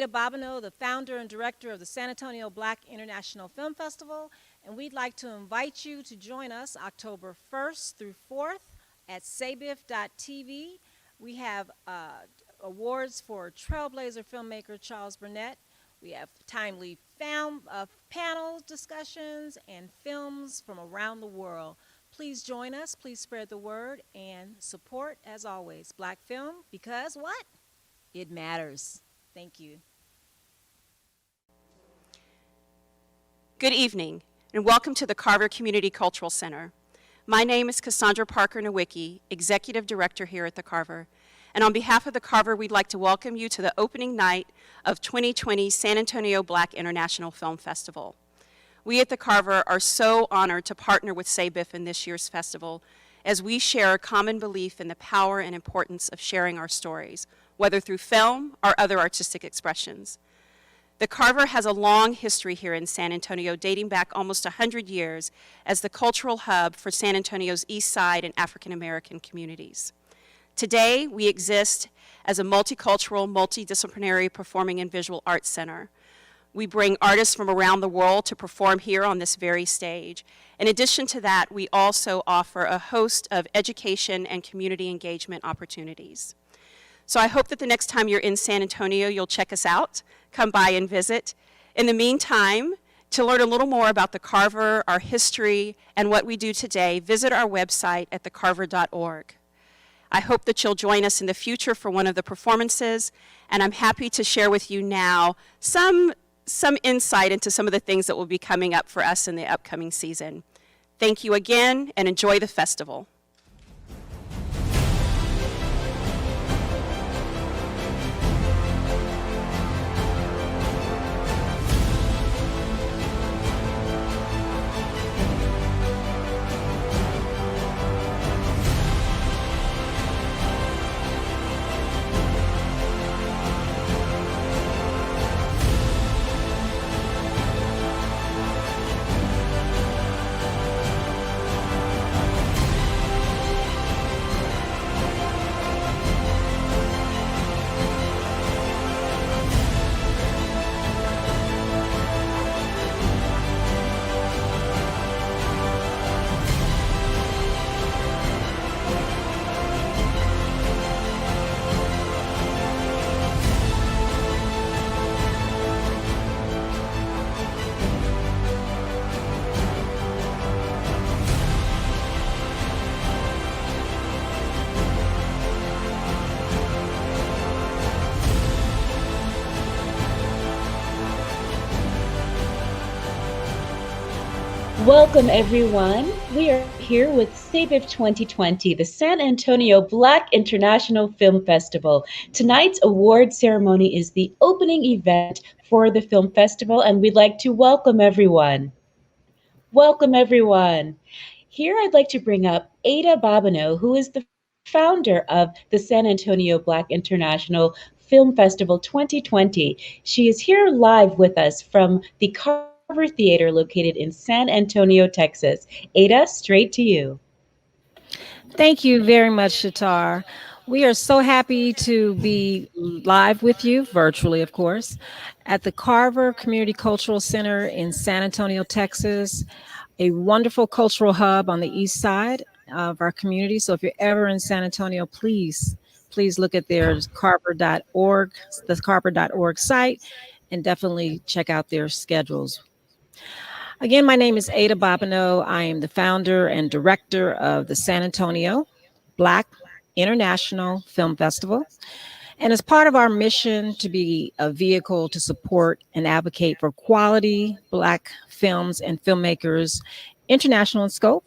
Ada Bobino, the founder and director of the San Antonio Black International Film Festival, and we'd like to invite you to join us October 1st through 4th at SABIFF.TV. We have awards for Trailblazer filmmaker Charles Burnett. We have timely panel discussions and films from around the world. Please join us. Please spread the word and support, as always, Black film, because what? It matters. Thank you. Good evening, and welcome to the Carver Community Cultural Center. My name is Cassandra Parker Nowicki, Executive Director here at the Carver. And on behalf of the Carver, we'd like to welcome you to the opening night of 2020 San Antonio Black International Film Festival. We at the Carver are so honored to partner with SABIFF in this year's festival as we share a common belief in the power and importance of sharing our stories, whether through film or other artistic expressions. The Carver has a long history here in San Antonio, dating back almost 100 years as the cultural hub for San Antonio's East Side and African American communities. Today, we exist as a multicultural, multidisciplinary performing and visual arts center. We bring artists from around the world to perform here on this very stage. In addition to that, we also offer a host of education and community engagement opportunities. So I hope that the next time you're in San Antonio, you'll check us out, come by and visit. In the meantime, to learn a little more about the Carver, our history, and what we do today, visit our website at thecarver.org. I hope that you'll join us in the future for one of the performances, and I'm happy to share with you now some insight into some of the things that will be coming up for us in the upcoming season. Thank you again, and enjoy the festival. Welcome, everyone. We are here with SABIFF 2020, the San Antonio Black International Film Festival. Tonight's award ceremony is the opening event for the film festival, and we'd like to welcome everyone. Welcome, everyone. Here I'd like to bring up Ada Bobino, who is the founder of the San Antonio Black International Film Festival 2020. She is here live with us from the Carver Theater located in San Antonio, Texas. Ada, straight to you. Thank you very much, Shatar. We are so happy to be live with you, virtually, of course, at the Carver Community Cultural Center in San Antonio, Texas, a wonderful cultural hub on the east side of our community. So if you're ever in San Antonio, please look at their carver.org, the carver.org site, and definitely check out their schedules. Again, my name is Ada Bobino. I am the founder and director of the San Antonio Black International Film Festival. And as part of our mission to be a vehicle to support and advocate for quality Black films and filmmakers, international in scope,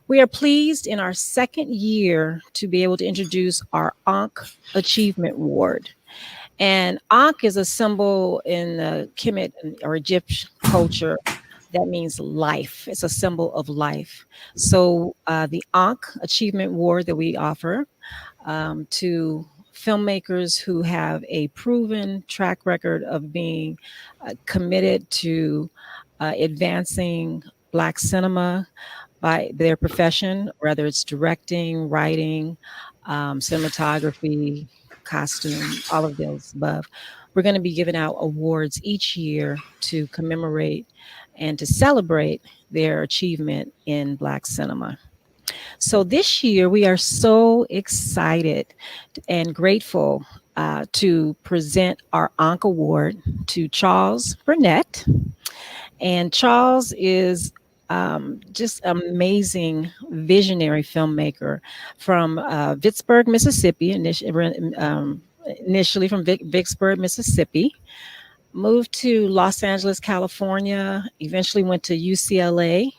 we are pleased in our second year to be able to introduce our Ankh Achievement Award. And Ankh is a symbol in the Kemet or Egyptian culture that means life. It's a symbol of life. So the Ankh Achievement Award that we offer to filmmakers who have a proven track record of being committed to advancing Black cinema by their profession, whether it's directing, writing, cinematography, costume, all of those above. we're going to be giving out awards each year to commemorate and to celebrate their achievement in Black cinema. So this year, we are so excited and grateful to present our Ankh Award to Charles Burnett. And Charles is just amazing visionary filmmaker from Vicksburg, Mississippi, initially from Vicksburg, Mississippi, moved to Los Angeles, California, eventually went to UCLA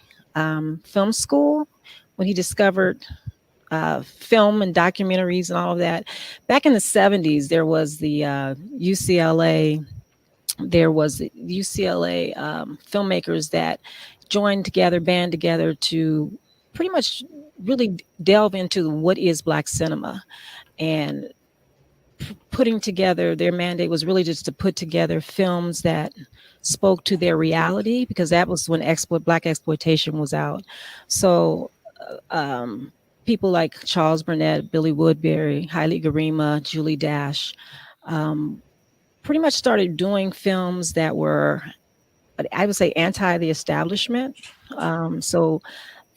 film school when he discovered film and documentaries and all of that. Back in the 70s, there was the UCLA filmmakers that joined together, band together to pretty much really delve into what is Black cinema. And putting together, their mandate was really just to put together films that spoke to their reality, because that was when Black exploitation was out. So people like Charles Burnett, Billy Woodbury, Haile Garima, Julie Dash, um, pretty much started doing films that were, I would say, anti the establishment. So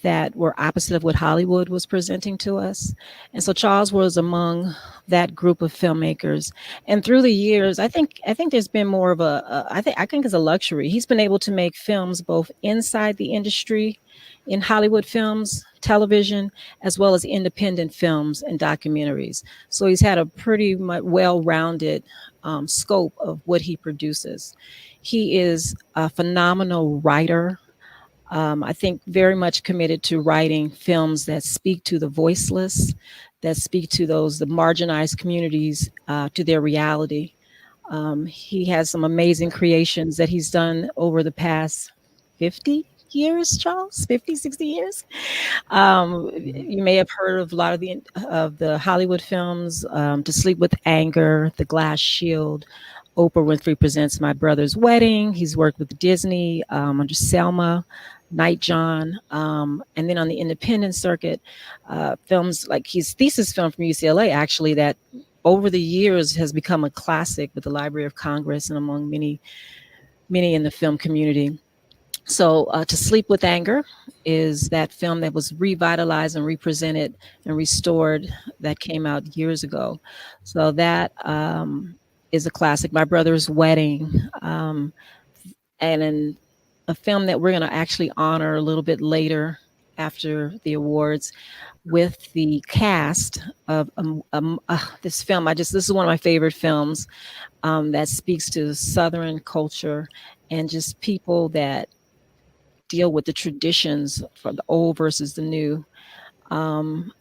that were opposite of what Hollywood was presenting to us. And so Charles was among that group of filmmakers. And through the years, I think there's been more of I think it's a luxury. He's been able to make films both inside the industry, in Hollywood films, television, as well as independent films and documentaries. So he's had a pretty much well-rounded scope of what he produces. He is a phenomenal writer. I think very much committed to writing films that speak to the voiceless, that speak to the marginalized communities, to their reality. He has some amazing creations that he's done over the past 50 years, Charles, 50, 60 years. You may have heard of a lot of the Hollywood films, To Sleep with Anger, The Glass Shield, Oprah Winfrey Presents My Brother's Wedding. He's worked with Disney under Selma, Night John, and then on the independent circuit, films like his thesis film from UCLA, actually, that over the years has become a classic with the Library of Congress and among many in the film community. So, To Sleep with Anger is that film that was revitalized and represented and restored, that came out years ago. So that is a classic. My Brother's Wedding, and in a film that we're going to actually honor a little bit later after the awards with the cast of this film. This is one of my favorite films that speaks to Southern culture and just people that deal with the traditions for the old versus the new. Um,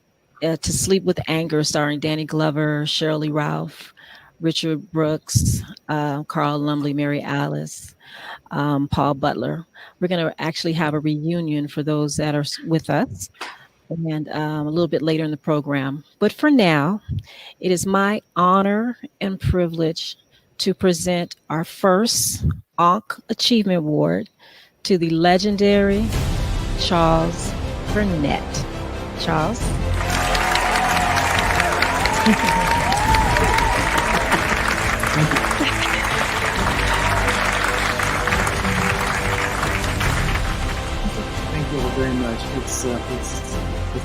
to Sleep with Anger, starring Danny Glover, Shirley Ralph, Richard Brooks, Carl Lumbly, Mary Alice, Paul Butler. We're going to actually have a reunion for those that are with us, and a little bit later in the program. But for now, it is my honor and privilege to present our first Ankh Achievement Award to the legendary Charles Burnett. Charles? Thank you all very much. It's an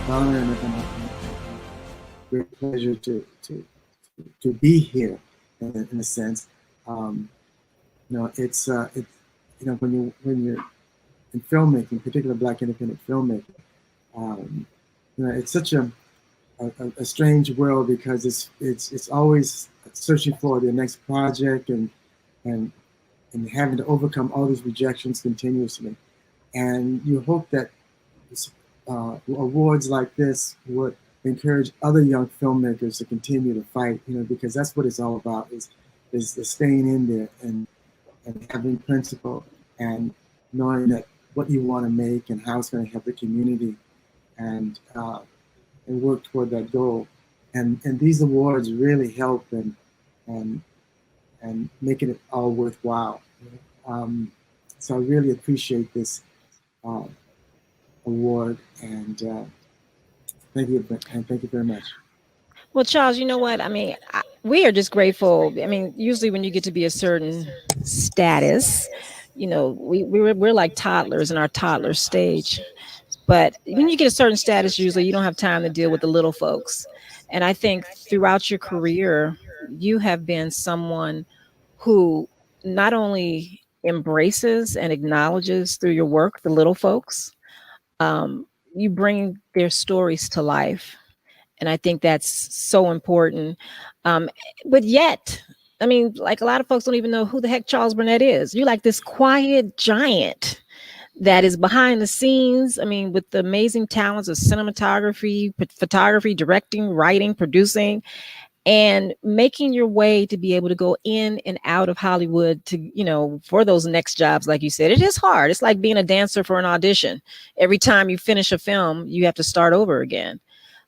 honor and a great pleasure to be here in a sense. When you're in filmmaking, particularly Black independent filmmaking, it's such a strange world, because it's always searching for the next project and having to overcome all these rejections continuously. And you hope that awards like this would encourage other young filmmakers to continue to fight, because that's what it's all about, is staying in there and having principle and knowing that what you want to make and how it's going to help the community, and work toward that goal. And these awards really help and making it all worthwhile. So I really appreciate this award, and thank you very much. Well, Charles, you know what? I mean, We are just grateful. I mean, usually when you get to be a certain status, we're like toddlers in our toddler stage. But when you get a certain status, usually you don't have time to deal with the little folks. And I think throughout your career, you have been someone who not only embraces and acknowledges through your work the little folks, um, you bring their stories to life. And I think that's so important. Um, but yet, I mean, like a lot of folks don't even know who the heck Charles Burnett is. You're like this quiet giant that is behind the scenes. I mean, with the amazing talents of cinematography, photography, directing, writing, producing, and making your way to be able to go in and out of Hollywood to, for those next jobs. Like you said, it is hard. It's like being a dancer for an audition. Every time you finish a film, you have to start over again.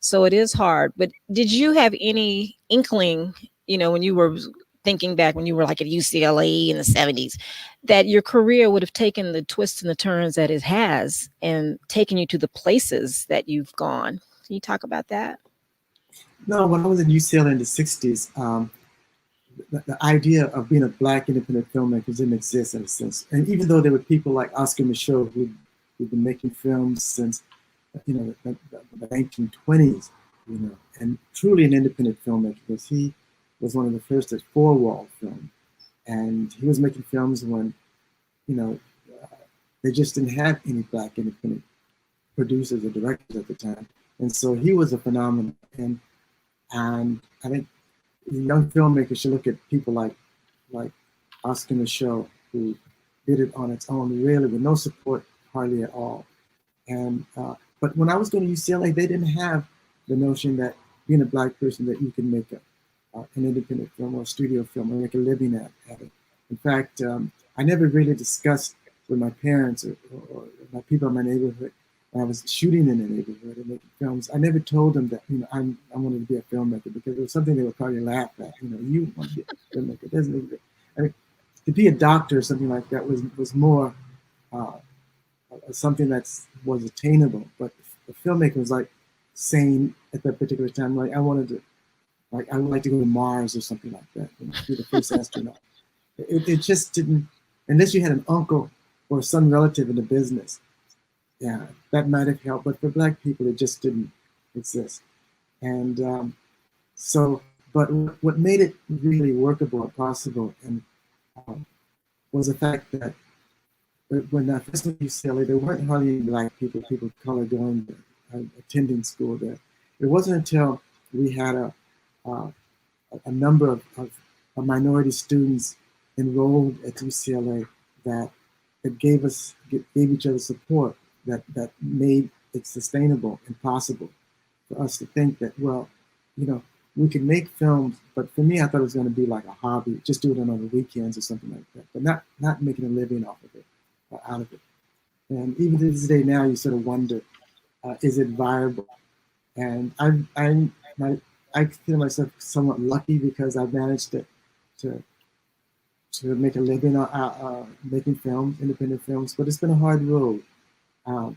So it is hard. But did you have any inkling, when you were thinking back when you were like at UCLA in the 70s, that your career would have taken the twists and the turns that it has and taken you to the places that you've gone? Can you talk about that? No, when I was in UCLA in the 60s, the idea of being a black independent filmmaker didn't exist in a sense. And even though there were people like Oscar Micheaux who'd been making films since the 1920s, and truly an independent filmmaker, because he was one of the first at four-wall film, and he was making films when they just didn't have any black independent producers or directors at the time, and so he was a phenomenon. And I think young filmmakers should look at people like Oscar Micheaux, who did it on its own, really, with no support hardly at all. And but when I was going to UCLA, they didn't have the notion that being a black person that you can make an independent film or a studio film or make a living at it. In fact, I never really discussed with my parents or my people in my neighborhood when I was shooting in the neighborhood and making films. I never told them that I wanted to be a filmmaker, because it was something they would probably laugh at. You want to be a filmmaker? It doesn't. I mean, to be a doctor or something like that was more something that was attainable. But the filmmaker was like saying at that particular time, like I would like to go to Mars or something like that, be the first astronaut. It just didn't, unless you had an uncle or some relative in the business. Yeah, that might have helped, but for black people, it just didn't exist. And but what made it really workable or possible and was the fact that when I first went to UCLA, there weren't hardly any black people of color going there, attending school there. It wasn't until we had a number of minority students enrolled at UCLA that gave each other support that made it sustainable and possible for us to think that, well, we could make films, but for me, I thought it was going to be like a hobby, just do it on the weekends or something like that, but not making a living off of it, out of it. And even to this day now, you sort of wonder, is it viable? And I consider myself somewhat lucky because I've managed to make a living making films, independent films, but it's been a hard road.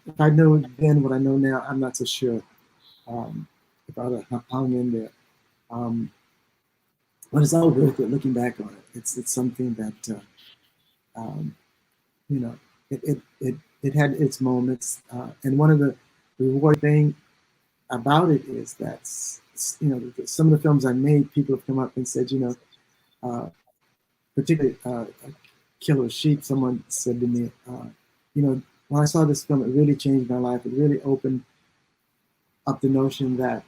If I know then what I know now, I'm not so sure if I would have hung in there. But it's all worth it looking back on it. It's something that you know it had its moments, and one of the rewarding thing about it is that some of the films I made, people have come up and said, particularly Killer Sheep, someone said to me, when I saw this film, it really changed my life. It really opened up the notion that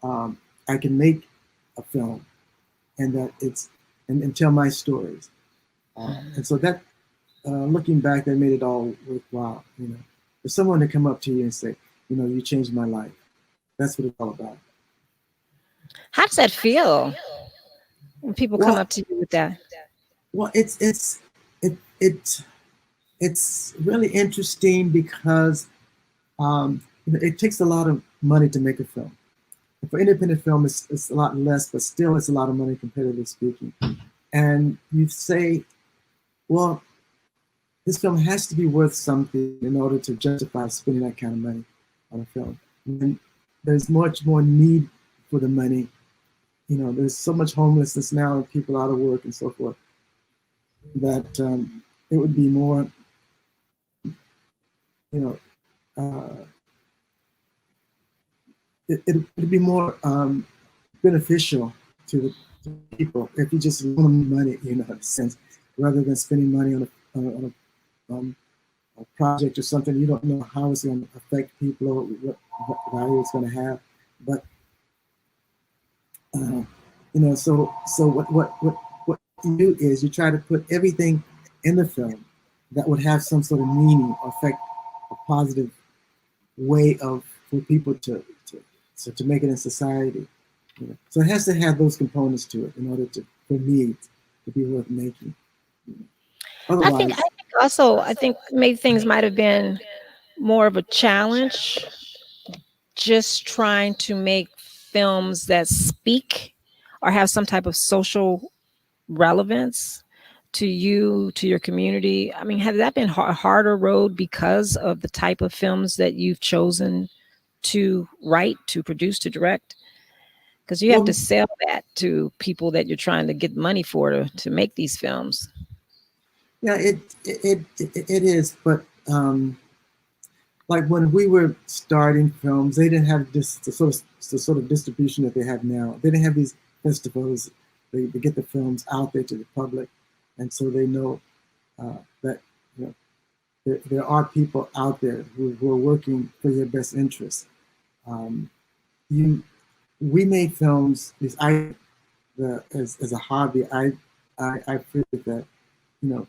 I can make a film and that and tell my stories. And so that, looking back, that made it all worthwhile. For someone to come up to you and say, you changed my life. That's what it's all about. How does that feel when people come up to you with that? Well, it's really interesting because it takes a lot of money to make a film. For independent film, it's a lot less, but still it's a lot of money comparatively speaking. And you say, well, this film has to be worth something in order to justify spending that kind of money on a film. And there's much more need for the money there's so much homelessness now and people out of work and so forth that it would be more, you know, uh, it'd be more beneficial to the people if you just loan them money, in a sense, rather than spending money on a project or something you don't know how it's going to affect people or what value it's going to have. But uh, so what you do is you try to put everything in the film that would have some sort of meaning or affect a positive way of for people to make it in society. So it has to have those components to it in order for me to be worth making. I Otherwise, think also I think maybe things might have been more of a challenge just trying to make films that speak or have some type of social relevance to you, to your community. I mean, has that been a harder road because of the type of films that you've chosen to write, to produce, to direct? Because you have to well, sell that to people that you're trying to get money for to make these films. yeah, it is, but like when we were starting films, they didn't have this the sort of distribution that they have now. They didn't have these festivals. They get the films out there to the public, and so they know that you know there are people out there who are working for your best interests. Um, you, we made films. At least as a hobby, I feel that you know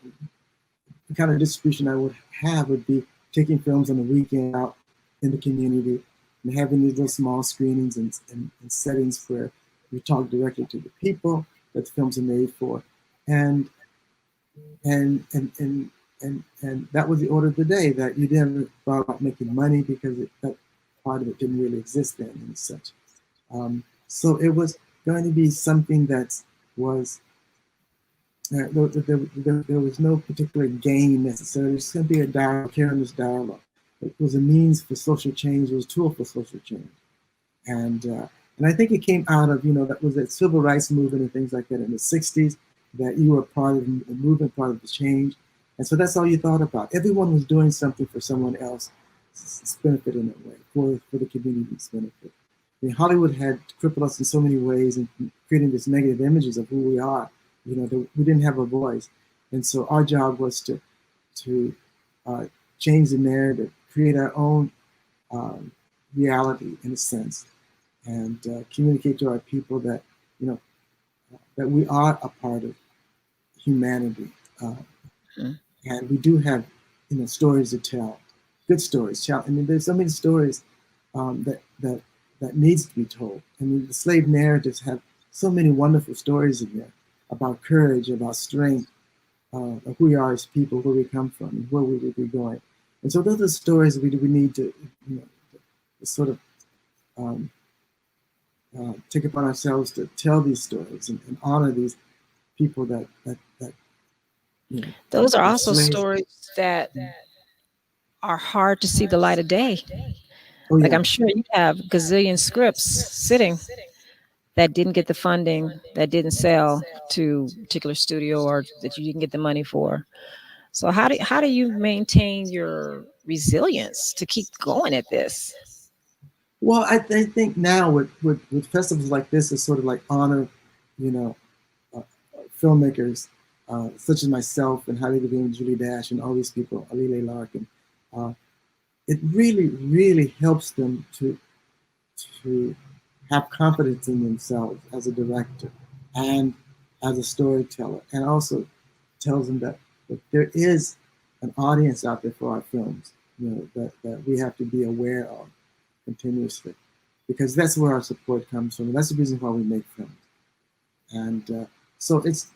the kind of distribution I would have would be taking films on the weekend out in the community and having these little small screenings and settings where we talk directly to the people that the films are made for. And and and and and that was the order of the day, that you didn't thought about making money because that part of it didn't really exist then and such. So it was going to be something that was there was no particular gain necessarily. It's going to be a dialogue, carrying this dialogue. It was a means for social change. It was a tool for social change, and I think it came out of that was that civil rights movement and things like that in the '60s. That you were part of the movement, part of the change, and so that's all you thought about. Everyone was doing something for someone else's benefit in that way, for the community's benefit. I mean, Hollywood had crippled us in so many ways and creating these negative images of who we are. We didn't have a voice, and so our job was to change the narrative, create our own um, reality in a sense, and communicate to our people that that we are a part of humanity, uh, Mhm. and we do have stories to tell, good stories. I mean, there's so many stories that needs to be told. I mean, the slave narratives have so many wonderful stories in there about courage, about strength, of who we are as people, where we come from, and where we will be going. And so those are stories we need to, to sort of um, take upon ourselves to tell these stories and honor these people that Those are were also slaves. stories that are hard to see the light of day. Oh Like yeah, I'm sure you have gazillion scripts sitting that didn't get the funding, that didn't sell to a particular studio or that you didn't get the money for. So how do you maintain your resilience to keep going at this? well, I think now with festivals like this, it's sort of like honor, you know, uh, filmmakers such as myself and Haile Devine, Julie Dash, and all these people, Alile Larkin. Uh, it really, really helps them to have confidence in themselves as a director and as a storyteller, and also tells them that there is an audience out there for our films, that we have to be aware of continuously, because that's where our support comes from. And that's the reason why we make films. And so it's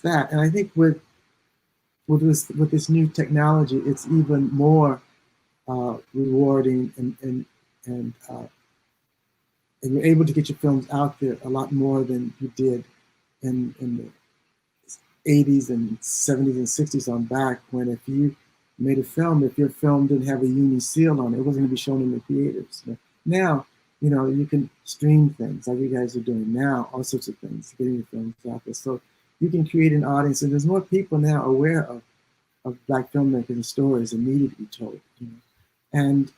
that. And I think with this new technology, it's even more rewarding and you're able to get your films out there a lot more than you did in the 80s and 70s and 60s on back, when if you made a film, if your film didn't have a uni seal on it, it wasn't going to be shown in the theaters. Now you can stream things like you guys are doing now, all sorts of things, getting your films out there. So you can create an audience, and there's more people now aware of Black filmmakers and stories that needed to be told. And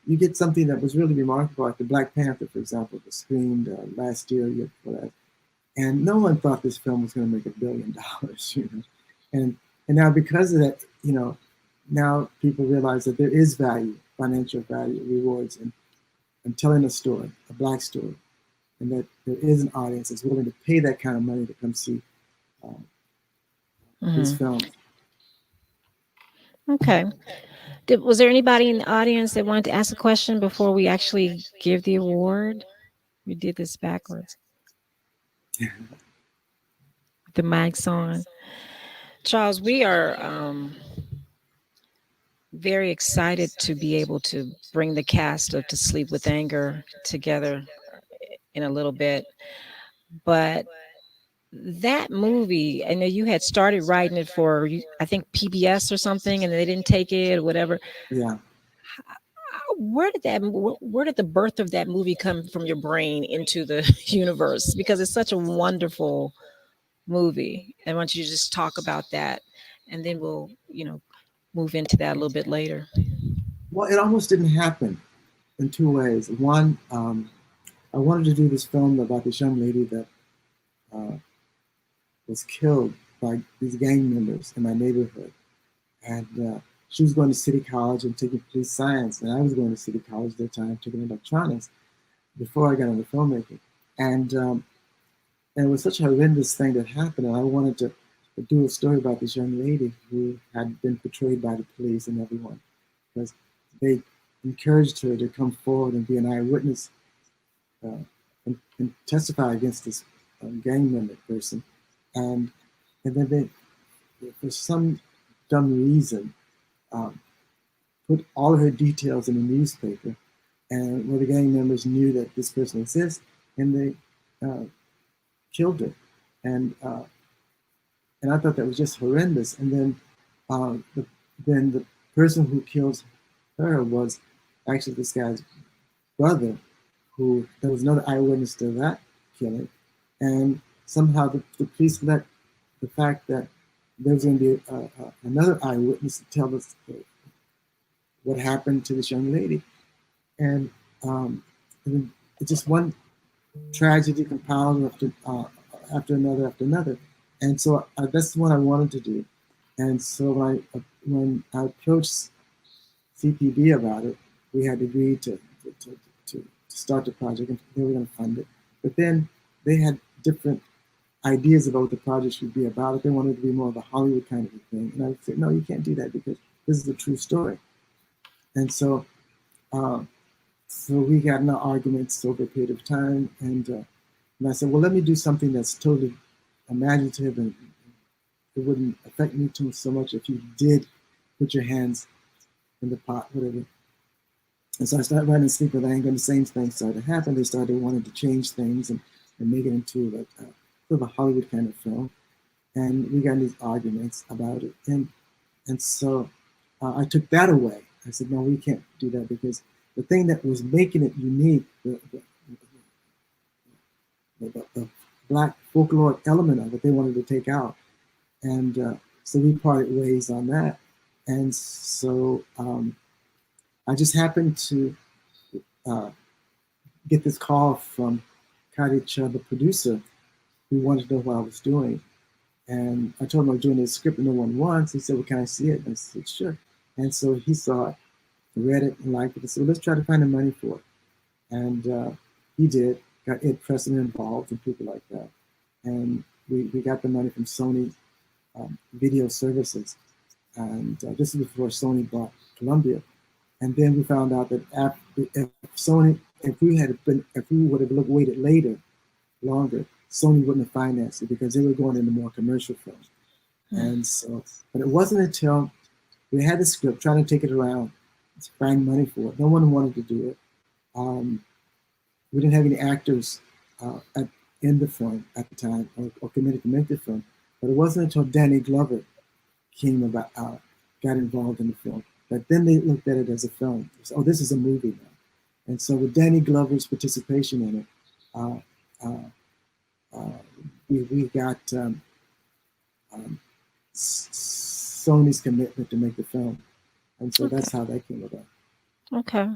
you get something that was really remarkable, like the Black Panther, for example, that screened last year, year before that. And no one thought this film was going to make $1 billion, And now because of that, now people realize that there is value, financial value, rewards, and telling a story, a Black story, and that there is an audience that's willing to pay that kind of money to come see these films. Okay. Was there anybody in the audience that wanted to ask a question before we actually give the award? We did this backwards. The mic's on. Charles, we are very excited to be able to bring the cast of To Sleep with Anger together in a little bit. But that movie, I know you had started writing it for, I think, PBS or something, and they didn't take it or whatever. Yeah. Where did the birth of that movie come from your brain into the universe? Because it's such a wonderful movie. And why don't you just talk about that, and then we'll, move into that a little bit later. Well, it almost didn't happen in two ways. One, I wanted to do this film about this young lady that was killed by these gang members in my neighborhood. And she was going to City College and taking police science, and I was going to City College at the time, taking electronics before I got into filmmaking. And it was such a horrendous thing that happened, and I wanted to do a story about this young lady who had been betrayed by the police and everyone, because they encouraged her to come forward and be an eyewitness and testify against this gang member person. And then they, for some dumb reason, put all of her details in the newspaper, and where the gang members knew that this person exists, and they killed her. And I thought that was just horrendous. And then the person who killed her was actually this guy's brother, who there was another eyewitness to that killing. And somehow the police let the fact that there was going to be another eyewitness to tell us what happened to this young lady. And it's just one tragedy compiled after another. And so that's the one I wanted to do. And so when I approached CPB about it, we had agreed to start the project, and they were going to fund it. But then they had different ideas about what the project should be about. If they wanted it to be more of a Hollywood kind of a thing. And I said, no, you can't do that, because this is a true story. And so we got in arguments over a period of time. And I said, well, let me do something that's totally imaginative, and it wouldn't affect me too so much if you did put your hands in the pot, whatever. And so I started writing Sleep with Anger, and the same thing started to happen. They started wanting to change things and make it into like sort of a Hollywood kind of film. And we got in these arguments about it. And so I took that away. I said, no, we can't do that, because the thing that was making it unique, the Black folklore element of it, they wanted to take out. And so we parted ways on that. And so I just happened to get this call from Kadi Chubb, the producer, who wanted to know what I was doing. And I told him I was doing this script and no one wants. He said, well, can I see it? And I said, sure. And so he saw it, read it, and liked it. He said, well, let's try to find the money for it. And he did, got Ed Preston involved and people like that. And we got the money from Sony Video Services. And this is before Sony bought Columbia. And then we found out that if we would have waited longer, Sony wouldn't have financed it, because they were going into more commercial films. And so, but it wasn't until we had the script, trying to take it around to find money for it. No one wanted to do it. We didn't have any actors in the film at the time, or committed to make the film. But it wasn't until Danny Glover got involved in the film, that then they looked at it as a film. So, oh, this is a movie now. And so with Danny Glover's participation in it, we got Sony's commitment to make the film. And so that's how that came about. Okay.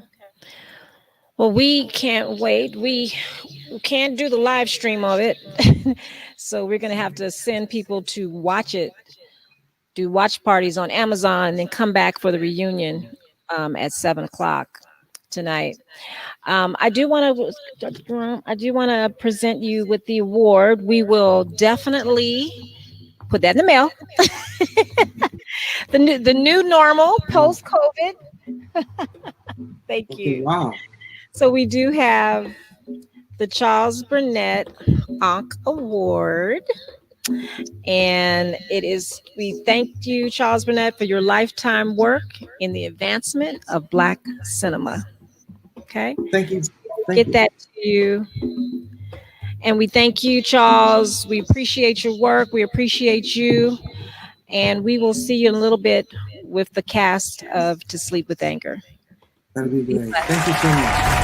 Well, we can't wait. We can't do the live stream of it. So we're going to have to send people to watch it, do watch parties on Amazon, and then come back for the reunion at 7 o'clock tonight. I do want to present you with the award. We will definitely put that in the mail. The new normal post COVID. Thank Okay, you. wow. So we do have the Charles Burnett Ankh Award. And we thank you, Charles Burnett, for your lifetime work in the advancement of Black cinema. Okay. Thank you. Thank Get you. that to you. And we thank you, Charles. We appreciate your work. We appreciate you. And we will see you in a little bit with the cast of To Sleep with Anger. That'll be great. Thank you so much.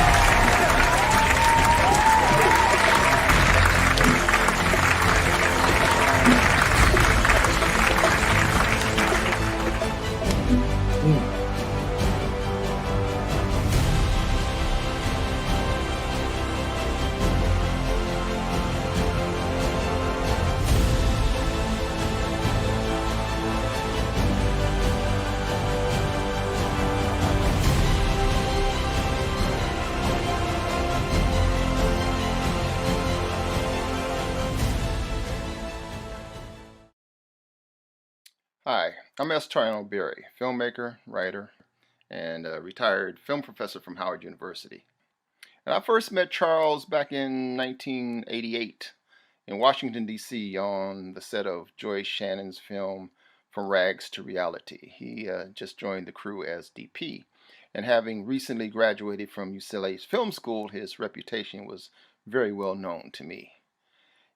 Hi, I'm S. Tryon Berry, filmmaker, writer, and a retired film professor from Howard University. And I first met Charles back in 1988 in Washington, D.C. on the set of Joyce Shannon's film From Rags to Reality. He just joined the crew as DP. And having recently graduated from UCLA's film school, his reputation was very well known to me.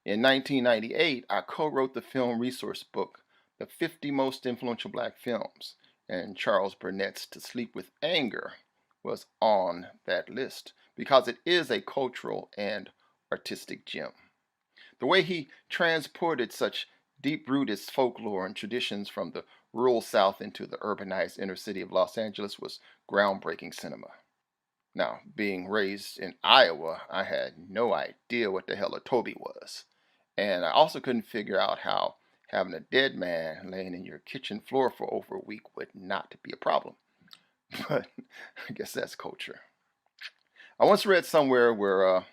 In 1998, I co-wrote the film resource book, The 50 Most Influential Black Films, and Charles Burnett's To Sleep with Anger was on that list because it is a cultural and artistic gem. The way he transported such deep-rooted folklore and traditions from the rural South into the urbanized inner city of Los Angeles was groundbreaking cinema. Now, being raised in Iowa, I had no idea what the hell a Toby was. And I also couldn't figure out how having a dead man laying in your kitchen floor for over a week would not be a problem. But I guess that's culture. I once read somewhere where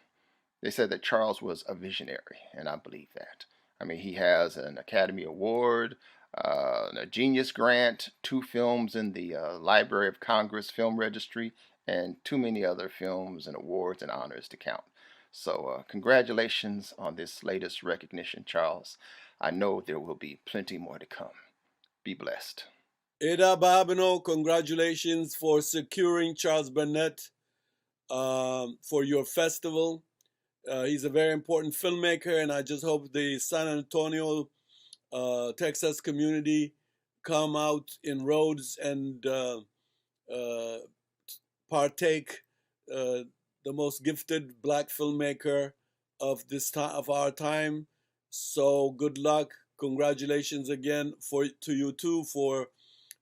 they said that Charles was a visionary, and I believe that. I mean, he has an Academy Award, a Genius Grant, 2 films in the Library of Congress Film Registry, and too many other films and awards and honors to count. So congratulations on this latest recognition, Charles. I know there will be plenty more to come. Be blessed. Ada Babino, congratulations for securing Charles Burnett for your festival. He's a very important filmmaker, and I just hope the San Antonio, Texas community come out in roads and partake the most gifted Black filmmaker of this time of our time. So good luck. Congratulations again to you too for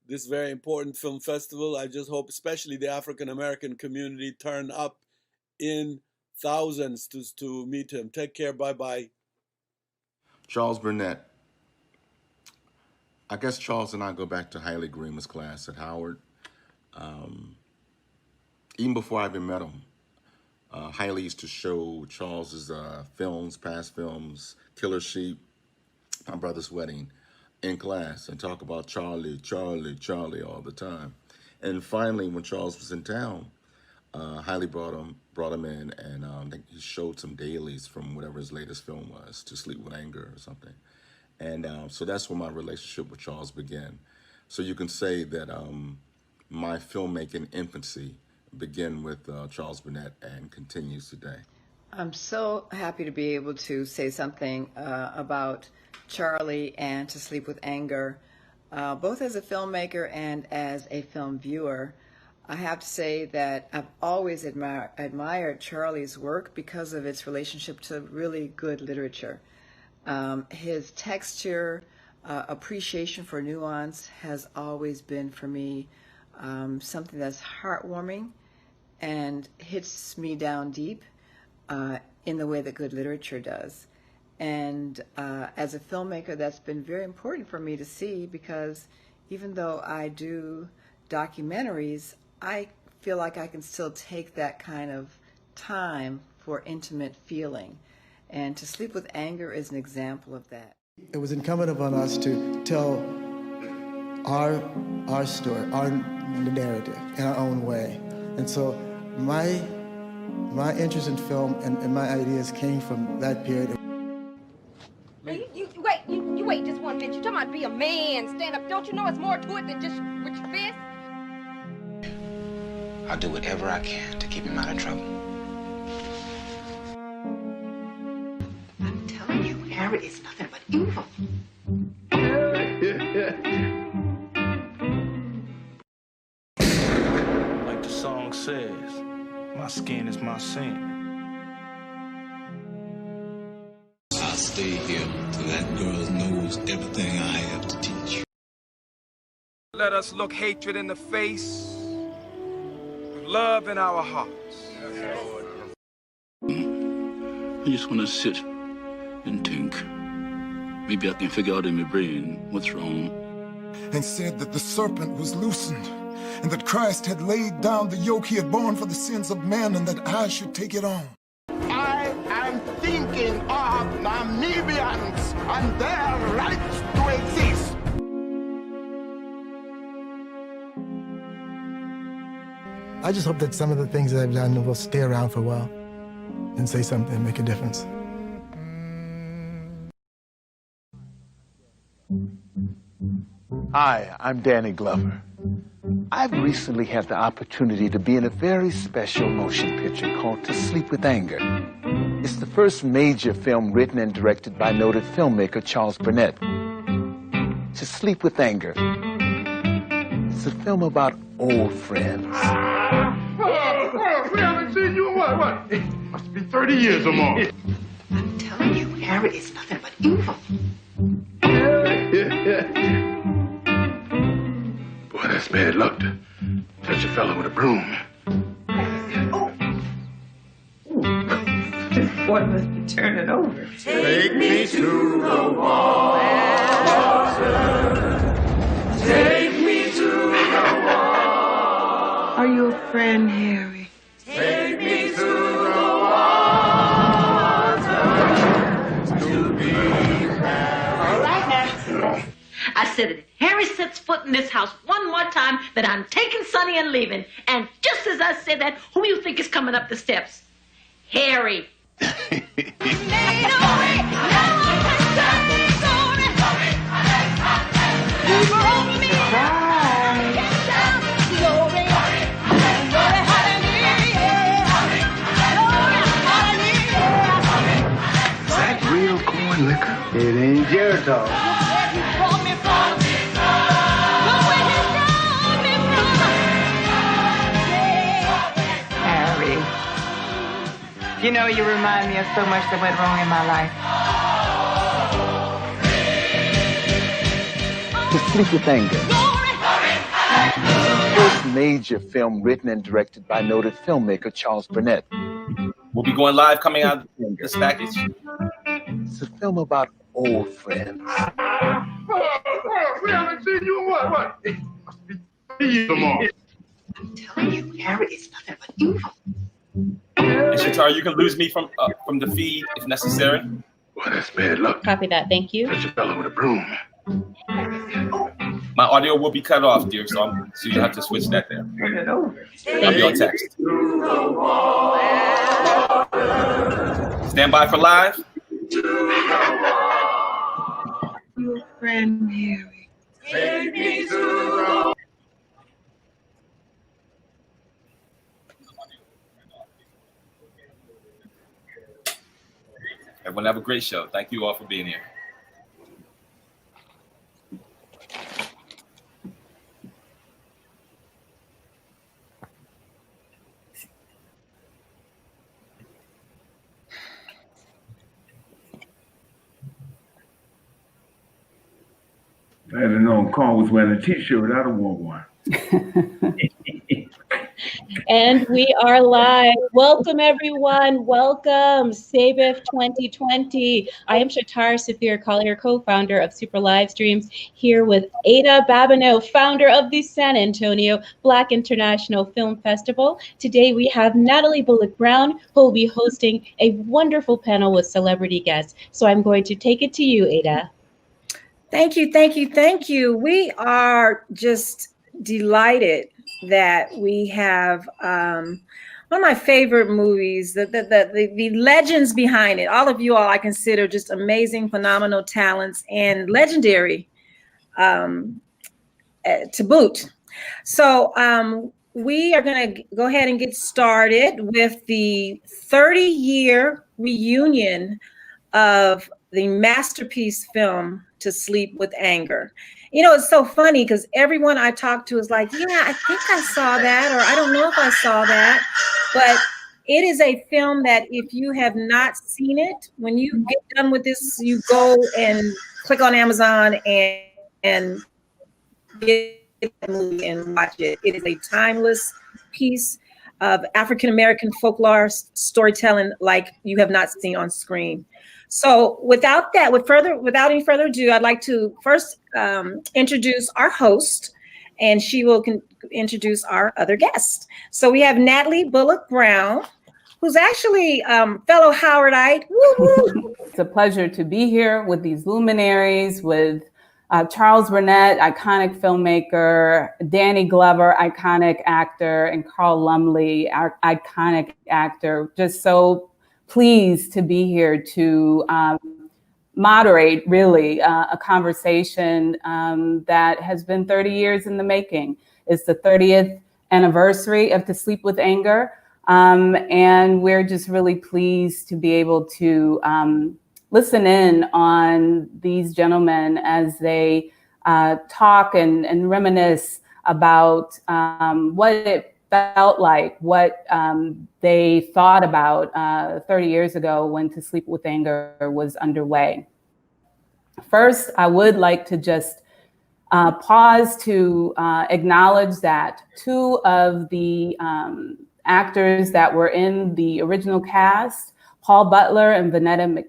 this very important film festival. I just hope especially the African American community turn up in thousands to meet him. Take care. Bye-bye. Charles Burnett. I guess Charles and I go back to Haile Greenman's class at Howard. Even before I even met him, Haile used to show Charles's films, past films, Killer Sheep, My Brother's Wedding, in class and talk about Charlie, Charlie, Charlie all the time. And finally, when Charles was in town, Haile brought him in, and he showed some dailies from whatever his latest film was, To Sleep with Anger or something. And so that's when my relationship with Charles began. So you can say that my filmmaking infancy began with Charles Burnett and continues today. I'm so happy to be able to say something about Charlie and To Sleep with Anger, both as a filmmaker and as a film viewer. I have to say that I've always admired Charlie's work because of its relationship to really good literature. His texture, appreciation for nuance has always been for me something that's heartwarming and hits me down deep in the way that good literature does. And as a filmmaker, that's been very important for me to see, because even though I do documentaries, I feel like I can still take that kind of time for intimate feeling. And To Sleep with Anger is an example of that. It was incumbent upon us to tell our story, our narrative in our own way. And so my interest in film and my ideas came from that period. You wait just 1 minute. You're talking about be a man, stand up. Don't you know it's more to it than just with your fist? I'll do whatever I can to keep him out of trouble. I'm telling you, Harry is nothing but evil. Like the song says, my skin is my sin. I'll stay here till that girl knows everything I have to teach. Let us look hatred in the face with love in our hearts. I just want to sit and think. Maybe I can figure out in my brain what's wrong. And said that the serpent was loosened, and that Christ had laid down the yoke he had borne for the sins of men, and that I should take it on. I am thinking of Namibians and their right to exist. I just hope that some of the things that I've done will stay around for a while and say something and make a difference. Hi, I'm Danny Glover. I've recently had the opportunity to be in a very special motion picture called To Sleep with Anger. It's the first major film written and directed by noted filmmaker Charles Burnett. To Sleep with Anger. It's a film about old friends. We haven't seen you in what? It must be 30 years or more. I'm telling you, Harry is nothing but evil. Boy, that's bad luck to touch a fellow with a broom. This boy must be turning over. Take me to the water. Take me to the water. Are you a friend, Harry? Take me to the water. To be married. All right now. I said that if Harry sets foot in this house one more time, that I'm taking Sonny and leaving. And just as I said that, who do you think is coming up the steps? Harry. Is that real corn liquor? It ain't your dog. Harry. You know, you remind me of so much that went wrong in my life. To Sleep with Anger. First major film written and directed by noted filmmaker Charles Burnett. We'll be going live coming out of this package. It's a film about old friends. We haven't seen you in what? It must be 3 years or more. I'm telling you, Harry is nothing but evil. And Shatara, you can lose me from the feed if necessary. Boy, that's bad luck. Copy that. Thank you. Touch a fellow with a broom. My audio will be cut off, dear, so you have to switch that there. I'll be on text. Stand by for live. Your friend, Harry. Take me to the Everyone have a great show. Thank you all for being here. I had known Carl was wearing a T-shirt, I'd have worn one. And we are live. Welcome, everyone. Welcome, SABIFF 2020. I am Shatar Safir Collier, co-founder of Super Live Streams, here with Ada Babineau, founder of the San Antonio Black International Film Festival. Today, we have Natalie Bullock-Brown, who will be hosting a wonderful panel with celebrity guests. So I'm going to take it to you, Ada. Thank you, thank you, thank you. We are just delighted that we have one of my favorite movies, the legends behind it. All of you all I consider just amazing, phenomenal talents and legendary to boot. So we are going to go ahead and get started with the 30-year reunion of the masterpiece film To Sleep with Anger. You know, it's so funny because everyone I talk to is like, yeah, I think I saw that, or I don't know if I saw that. But it is a film that if you have not seen it, when you get done with this, you go and click on Amazon and get the movie and watch it. It is a timeless piece of African-American folklore storytelling like you have not seen on screen. So without any further ado, I'd like to first introduce our host, and she will introduce our other guests. So we have Natalie Bullock-Brown, who's actually fellow Howardite. Woo-woo. It's a pleasure to be here with these luminaries, with Charles Burnett, iconic filmmaker, Danny Glover, iconic actor, and Carl Lumbly, our iconic actor. Just so pleased to be here to moderate, really, a conversation that has been 30 years in the making. It's the 30th anniversary of To Sleep with Anger, and we're just really pleased to be able to listen in on these gentlemen as they talk and reminisce about what it felt like, what they thought about 30 years ago when To Sleep with Anger was underway. First, I would like to just pause to acknowledge that two of the actors that were in the original cast, Paul Butler and Vanetta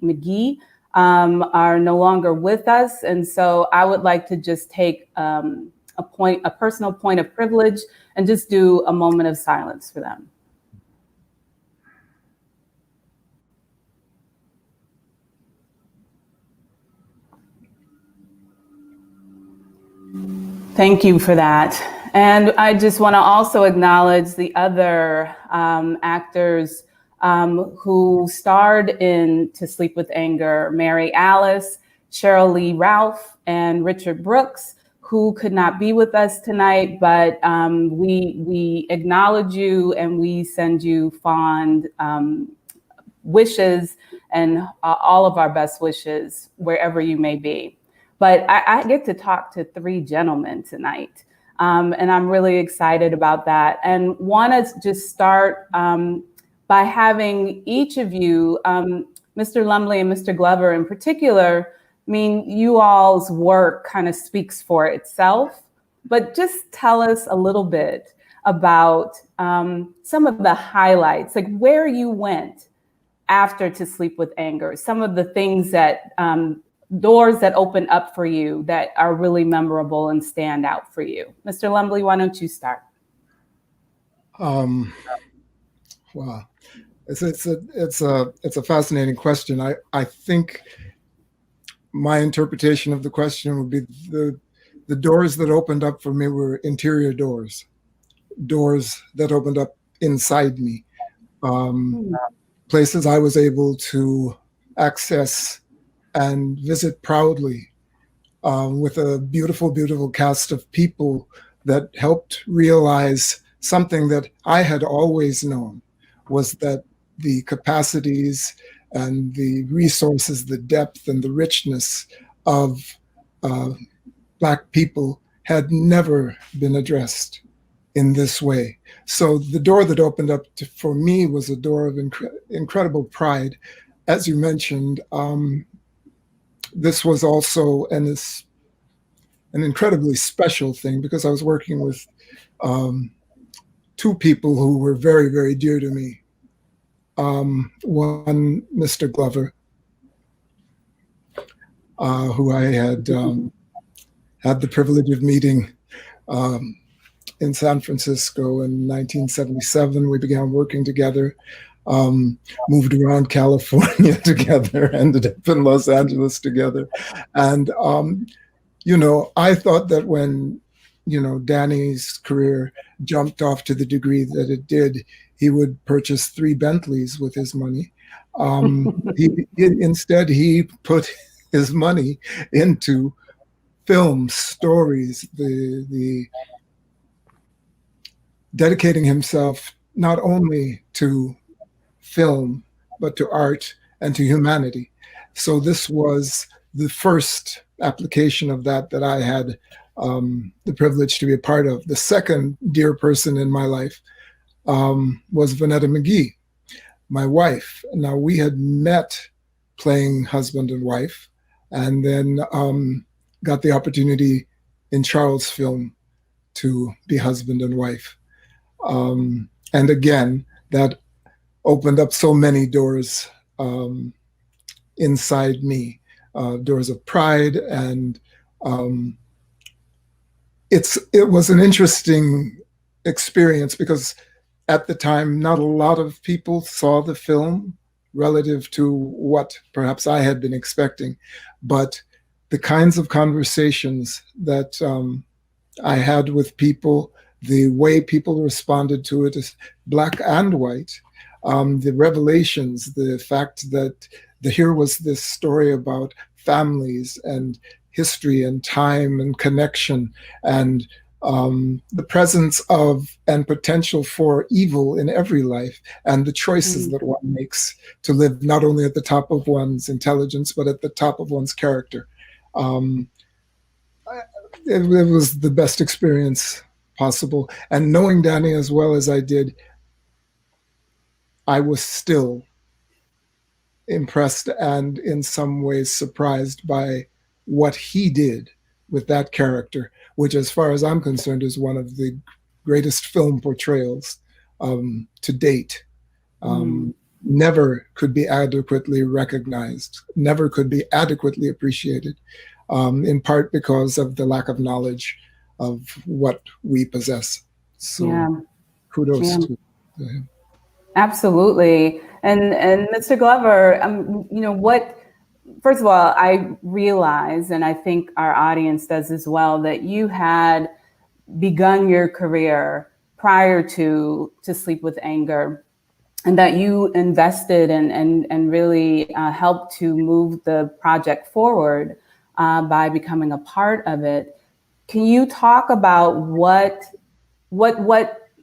McGee, are no longer with us. And so I would like to just take a personal point of privilege and just do a moment of silence for them. Thank you for that. And I just want to also acknowledge the other actors who starred in To Sleep with Anger, Mary Alice, Cheryl Lee Ralph, and Richard Brooks, who could not be with us tonight, but we acknowledge you and we send you fond wishes and all of our best wishes wherever you may be. But I get to talk to three gentlemen tonight, and I'm really excited about that. And want to just start by having each of you, Mr. Lumbly and Mr. Glover in particular, I mean, you all's work kind of speaks for itself, but just tell us a little bit about some of the highlights, like where you went after To Sleep with Anger, some of the things that, doors that open up for you that are really memorable and stand out for you. Mr. Lumbly, why don't you start? Wow. It's a fascinating question. I think my interpretation of the question would be the doors that opened up for me were interior doors that opened up inside me, places I was able to access and visit proudly with a beautiful, beautiful cast of people that helped realize something that I had always known, was that the capacities and the resources, the depth and the richness of Black people had never been addressed in this way. So the door that opened up for me was a door of incredible pride. As you mentioned, this was also an incredibly special thing because I was working with two people who were very, very dear to me. One, Mr. Glover, who I had had the privilege of meeting in San Francisco in 1977. We began working together, moved around California together, ended up in Los Angeles together. And, I thought that when, Danny's career jumped off to the degree that it did, he would purchase 3 Bentleys with his money. Instead, he put his money into film stories, the dedicating himself not only to film, but to art and to humanity. So this was the first application of that I had the privilege to be a part of. The second dear person in my life was Vanetta McGee, my wife. Now, we had met playing husband and wife, and then got the opportunity in Charles' film to be husband and wife. And again, that opened up so many doors inside me, doors of pride. And it was an interesting experience because at the time, not a lot of people saw the film relative to what perhaps I had been expecting. But the kinds of conversations that I had with people, the way people responded to it, black and white, the revelations, the fact that here was this story about families and history and time and connection and the presence of and potential for evil in every life and the choices that one makes to live not only at the top of one's intelligence, but at the top of one's character. It was the best experience possible. And knowing Danny as well as I did, I was still impressed and in some ways surprised by what he did with that character, which, as far as I'm concerned, is one of the greatest film portrayals to date. Never could be adequately recognized, never could be adequately appreciated, in part because of the lack of knowledge of what we possess. So kudos to him. Absolutely. And Mr. Glover, first of all, I realize, and I think our audience does as well, that you had begun your career prior to Sleep with Anger, and that you invested and really helped to move the project forward by becoming a part of it. Can you talk about what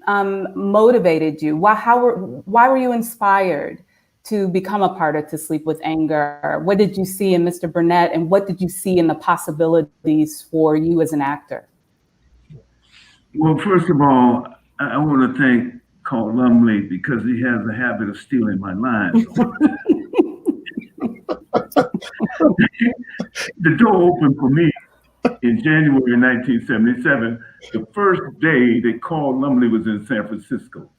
motivated you? Why were you inspired to become a part of To Sleep with Anger? What did you see in Mr. Burnett, and what did you see in the possibilities for you as an actor? Well, first of all, I want to thank Carl Lumley because he has a habit of stealing my lines. The door opened for me in January 1977, the first day that Carl Lumley was in San Francisco,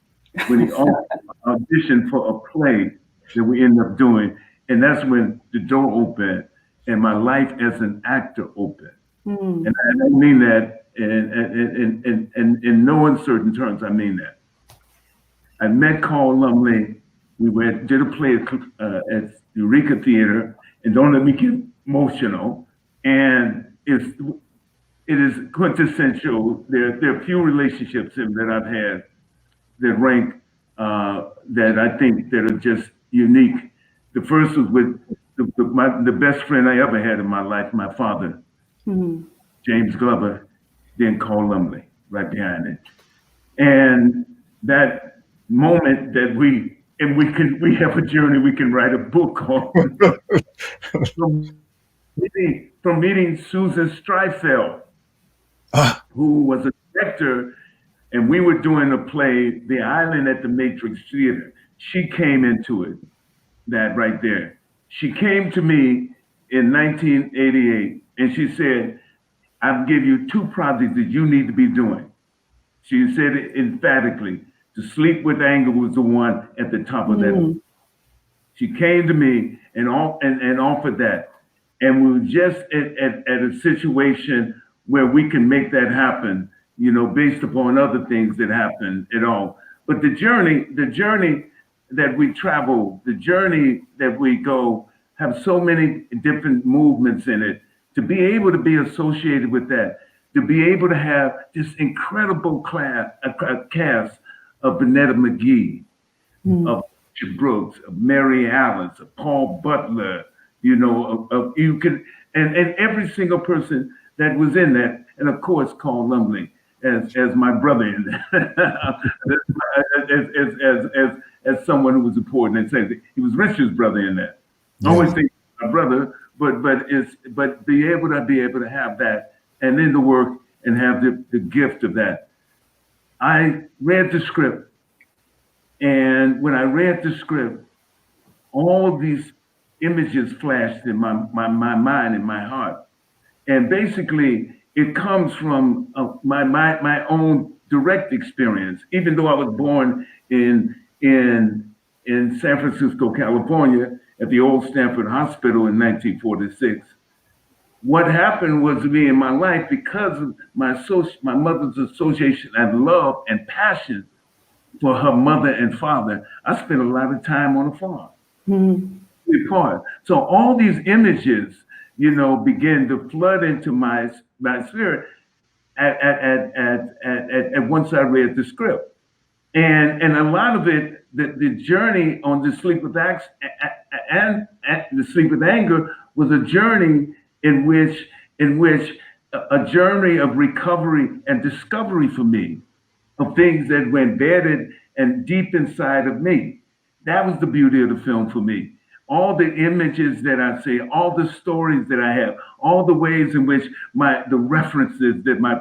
when he auditioned for a play that we ended up doing. And that's when the door opened and my life as an actor opened. And I mean that in no uncertain terms, I mean that. I met Carl Lumley. We did a play at Eureka Theater, and don't let me get emotional. And it is quintessential. There are few relationships that I've had that rank that I think that are just unique. The first was with the best friend I ever had in my life, my father, James Glover, then Carl Lumley, right behind it. And that moment that we have a journey we can write a book on. From meeting Susan Streifeld, who was a director, and we were doing a play, The Island at the Matrix Theater. She came into it, that right there. She came to me in 1988, and she said, I'll give you 2 projects that you need to be doing. She said it emphatically. To Sleep with Anger was the one at the top of that. She came to me and offered that. And we were just at a situation where we can make that happen, based upon other things that happen at all. But the journey that we travel, the journey that we go, have so many different movements in it. To be able to be associated with that, to be able to have this incredible cast of Vanetta McGee, of Richard Brooks, of Mary Alice, of Paul Butler, of you could, and every single person that was in that, and of course Carl Lumbly as my brother in that, as someone who was important and said he was Richard's brother in that. I always think my brother, but be able to have that and then the work and have the gift of that. I read the script, and when I read the script, all these images flashed in my mind and my heart. And basically, it comes from my own direct experience. Even though I was born in San Francisco, California, at the old Stanford Hospital in 1946, what happened was to me in my life, because of my mother's association and love and passion for her mother and father, I spent a lot of time on a farm. So all these images, begin to flood into my spirit at once I read the script. And a lot of it, the journey on the Sleep with Anger and the Sleep with Anger was a journey in which a journey of recovery and discovery for me of things that were embedded and deep inside of me. That was the beauty of the film for me. All the images that I see, all the stories that I have, all the ways in which the references that my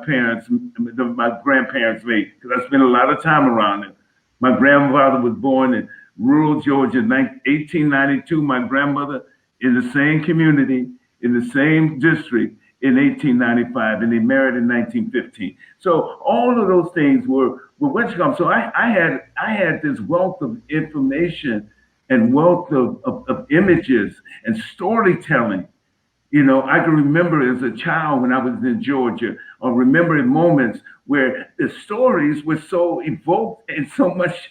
grandparents made, because I spent a lot of time around them. My grandfather was born in rural Georgia in 1892. My grandmother in the same community, in the same district in 1895, and they married in 1915. So all of those things were what's come. So I had this wealth of information and wealth of images and storytelling. I can remember as a child when I was in Georgia, or remembering moments where the stories were so evoked and so much.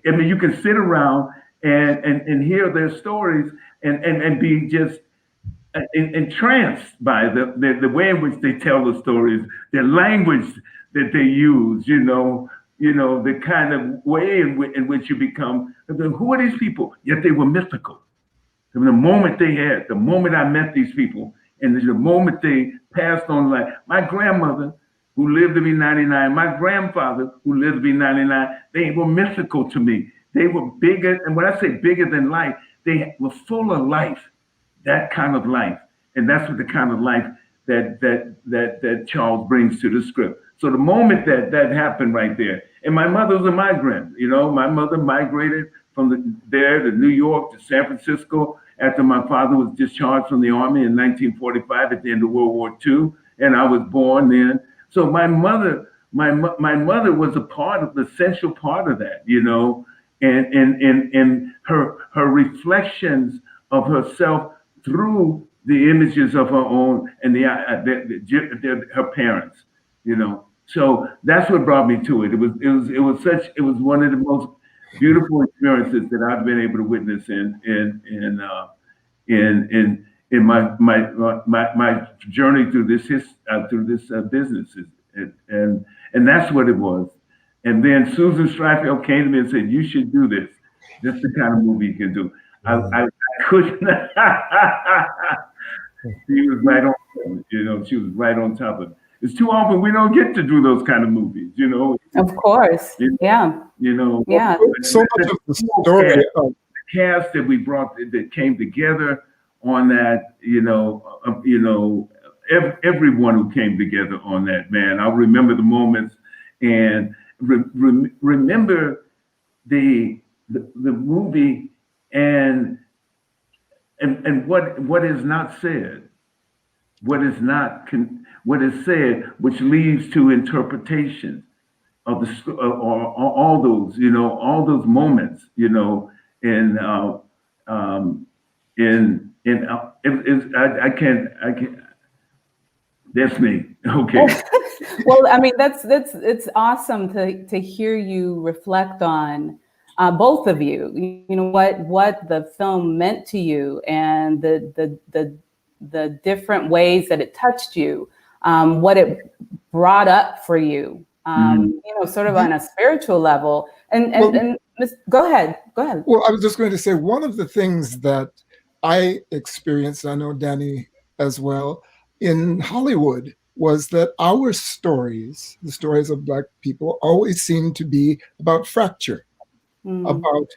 I mean, you can sit around and hear their stories and be just entranced by the way in which they tell the stories, the language that they use, the kind of way in which you become. Who are these people? Yet they were mythical. From the moment I met these people, and the moment they passed on life, my grandmother, who lived to be 99, my grandfather, who lived to be 99, they were mythical to me. They were bigger, and when I say bigger than life, they were full of life, that kind of life. And that's what the kind of life that Charles brings to the script. So the moment that happened right there, and my mother was a migrant, my mother migrated from there to New York to San Francisco after my father was discharged from the Army in 1945 at the end of World War II, and I was born then. So my mother was the essential part of that, and her reflections of herself through the images of her own and her parents, So that's what brought me to it. It was one of the most beautiful experiences that I've been able to witness in my journey through this business, and that's what it was. And then Susan Streifeld came to me and said, "You should do this. This is the kind of movie you can do." I couldn't. She was right on, she was right on top of it. It's too often we don't get to do those kind of movies, Of course, yeah. Yeah. So much of the story. The cast that we brought that came together on that, everyone who came together on that, man. I'll remember the moments and remember the movie and what is not said, what is not what is said, which leads to interpretation of the or all those, all those moments, and I can't. That's me. Okay. Well, I mean, it's awesome to hear you reflect on both of you. You know what the film meant to you, and the different ways that it touched you, what it brought up for you. Sort of on a spiritual level. Go ahead. Well, I was just going to say, one of the things that I experienced, I know Danny as well, in Hollywood, was that our stories, the stories of Black people, always seemed to be about fracture, about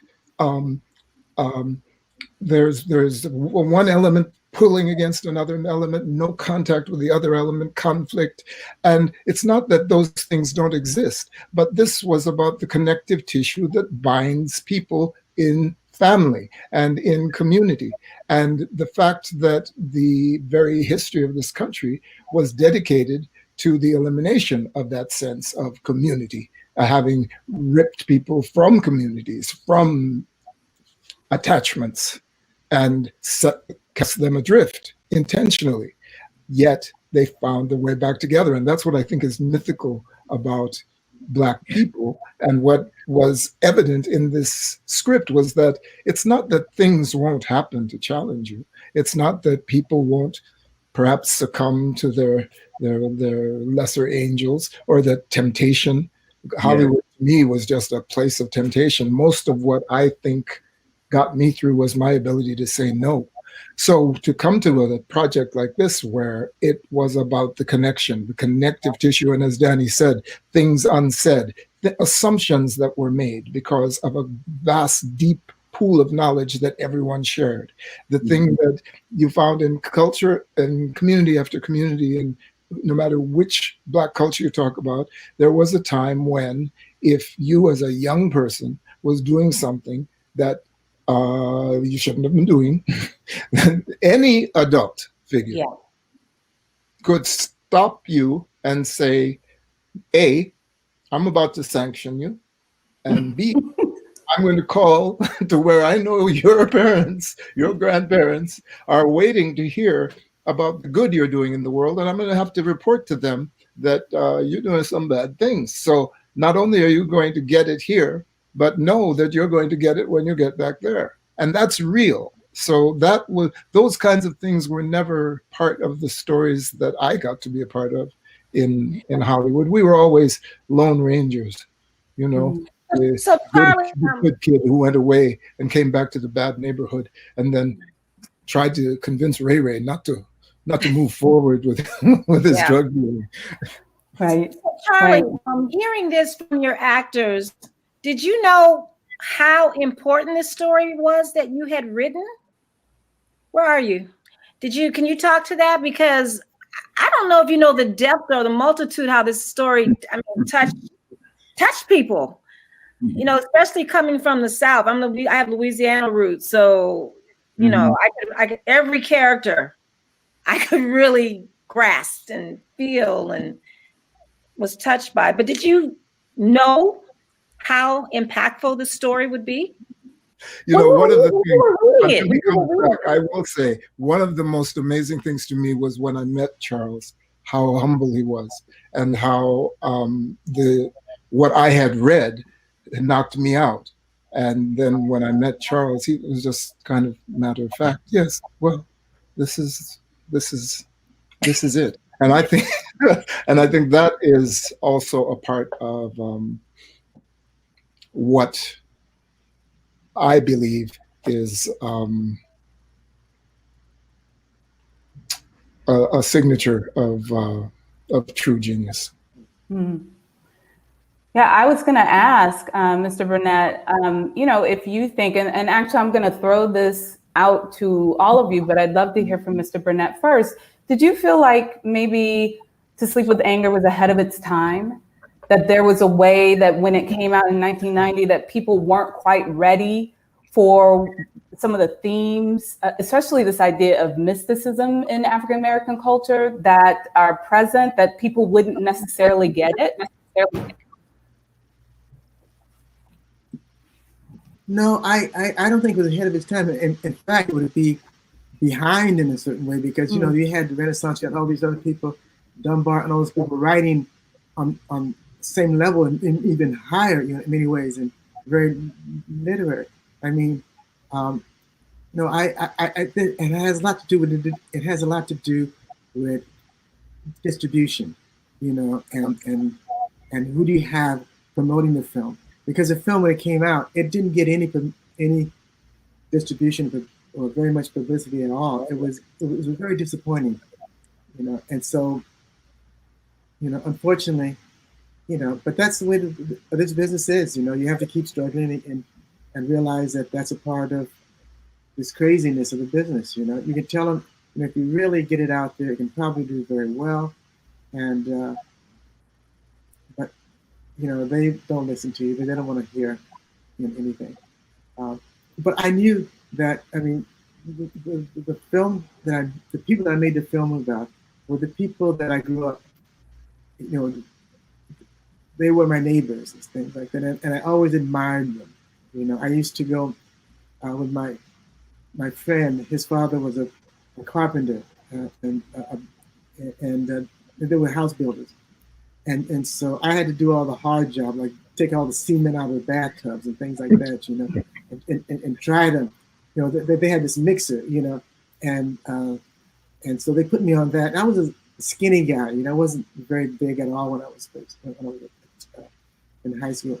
there's one element pulling against another element, no contact with the other element, conflict. And it's not that those things don't exist, but this was about the connective tissue that binds people in family and in community. And the fact that the very history of this country was dedicated to the elimination of that sense of community, having ripped people from communities, from attachments, and cast them adrift intentionally. Yet they found their way back together. And that's what I think is mythical about Black people. And what was evident in this script was that it's not that things won't happen to challenge you. It's not that people won't perhaps succumb to their lesser angels, or that temptation. Hollywood to me was just a place of temptation. Most of what I think got me through was my ability to say no. So to come to a project like this, where it was about the connection, the connective tissue, and as Danny said, things unsaid, the assumptions that were made because of a vast, deep pool of knowledge that everyone shared, the thing that you found in culture and community after community, and no matter which Black culture you talk about, there was a time when if you as a young person was doing something that you shouldn't have been doing, any adult figure could stop you and say, A, I'm about to sanction you, and B, I'm going to call to where I know your parents, your grandparents are waiting to hear about the good you're doing in the world, and I'm going to have to report to them that you're doing some bad things. So not only are you going to get it here, but know that you're going to get it when you get back there. And that's real. So those kinds of things were never part of the stories that I got to be a part of in Hollywood. We were always lone rangers, So Charlie, the good kid who went away and came back to the bad neighborhood and then tried to convince Ray Ray not to move forward with his drug dealing. Right. So Charlie, hearing this from your actors, did you know how important this story was that you had written? Where are you? Can you talk to that? Because I don't know if you know the depth or the multitude, how this story, touched people, especially coming from the South. I have Louisiana roots. So, I could, every character I could really grasp and feel and was touched by. But did you know how impactful the story would be? One of the things, I will say, one of the most amazing things to me was when I met Charles, how humble he was, and how what I had read knocked me out. And then when I met Charles, he was just kind of matter of fact. Yes, well, this is it. And I think, that is also a part of what I believe is a signature of true genius. Mm. Yeah, I was going to ask Mr. Burnett, if you think, and actually I'm going to throw this out to all of you, but I'd love to hear from Mr. Burnett first. Did you feel like maybe To Sleep with Anger was ahead of its time? That there was a way that when it came out in 1990 that people weren't quite ready for some of the themes, especially this idea of mysticism in African American culture that are present that people wouldn't necessarily get it? No, I don't think it was ahead of its time. In fact, it would be behind in a certain way because, you know, you had the Renaissance, you had all these other people, Dunbar and all those people writing on the same level and even higher, you know, in many ways, and very literary. I mean, no, I think it has a lot to do with it has a lot to do with distribution, you know, and who do you have promoting the film? Because the film, when it came out, it didn't get any distribution or very much publicity at all. It was very disappointing, you know. And so, you know, unfortunately, you know, but that's the way this business is. You know, you have to keep struggling and realize that that's a part of this craziness of the business. You know, you can tell them, you know, if you really get it out there, it can probably do very well. And but you know, they don't listen to you. They don't want to hear, you know, anything. But I knew that. I mean, the film that the people that I made the film about were the people that I grew up. You know, they were my neighbors and things like that, and I always admired them. You know, I used to go with my friend. His father was a carpenter, and they were house builders, and so I had to do all the hard job, like take all the cement out of the bathtubs and things like that. You know, and try to, you know, they had this mixer, you know, and so they put me on that. I was a skinny guy, you know, I wasn't very big at all when I was in high school.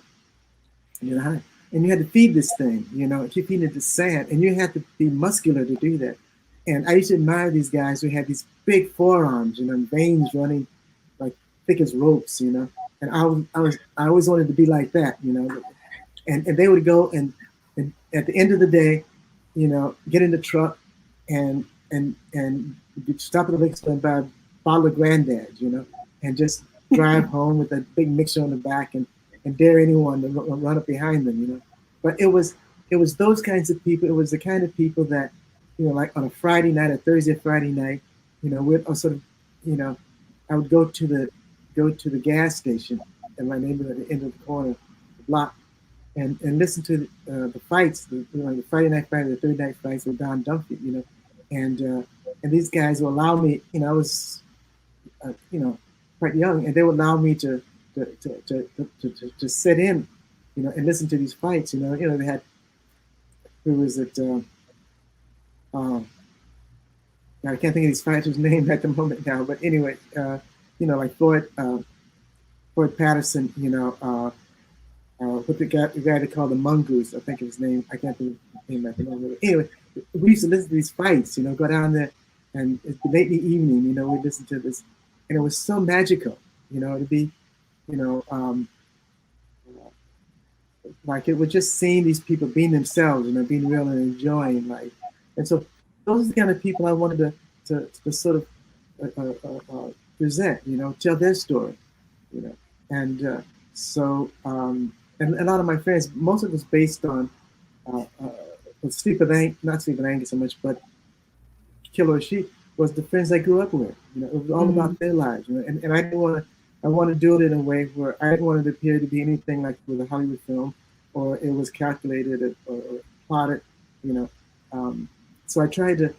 You know, and you had to feed this thing, you know, keep feeding it to sand, and you had to be muscular to do that. And I used to admire these guys who had these big forearms, you know, and veins running like thick as ropes, you know. And I always wanted to be like that, you know. And they would go and at the end of the day, you know, get in the truck and stop at the liquor store and buy a bottle of Granddad, you know, and just drive home with a big mixer on the back and dare anyone to run up behind them, you know. But it was those kinds of people. It was the kind of people that, you know, like on a Friday night, a Thursday, Friday night, you know, we'd sort of, you know, I would go to the gas station in my neighborhood at the end of the corner, the block, and listen to the fights, you know, the Friday night fight, the Thursday night fights with Don Dumphy, you know, and these guys will allow me, you know, I was, you know, quite young, and they would allow me to sit in, you know, and listen to these fights, you know. They had, who was it? I can't think of these fighters' names at the moment now, but anyway, you know, like Floyd Patterson, you know, what the guy they call the Mongoose, I think of his name. I can't think of his name at the moment. But anyway, we used to listen to these fights, you know, go down there, and late in the evening, you know, we'd listen to this, and it was so magical, you know, to be, you know, like it was just seeing these people being themselves, you know, being real and enjoying life. And so those are the kind of people I wanted to sort of present, you know, tell their story, you know. And so, and a lot of my friends, most of it was based on not Sleep with Anger so much, but Killer Sheep was the friends I grew up with. You know, it was all about their lives, you know. And I didn't want to. I want to do it in a way where I didn't want it to appear to be anything like with a Hollywood film, or it was calculated or plotted, you know. So I tried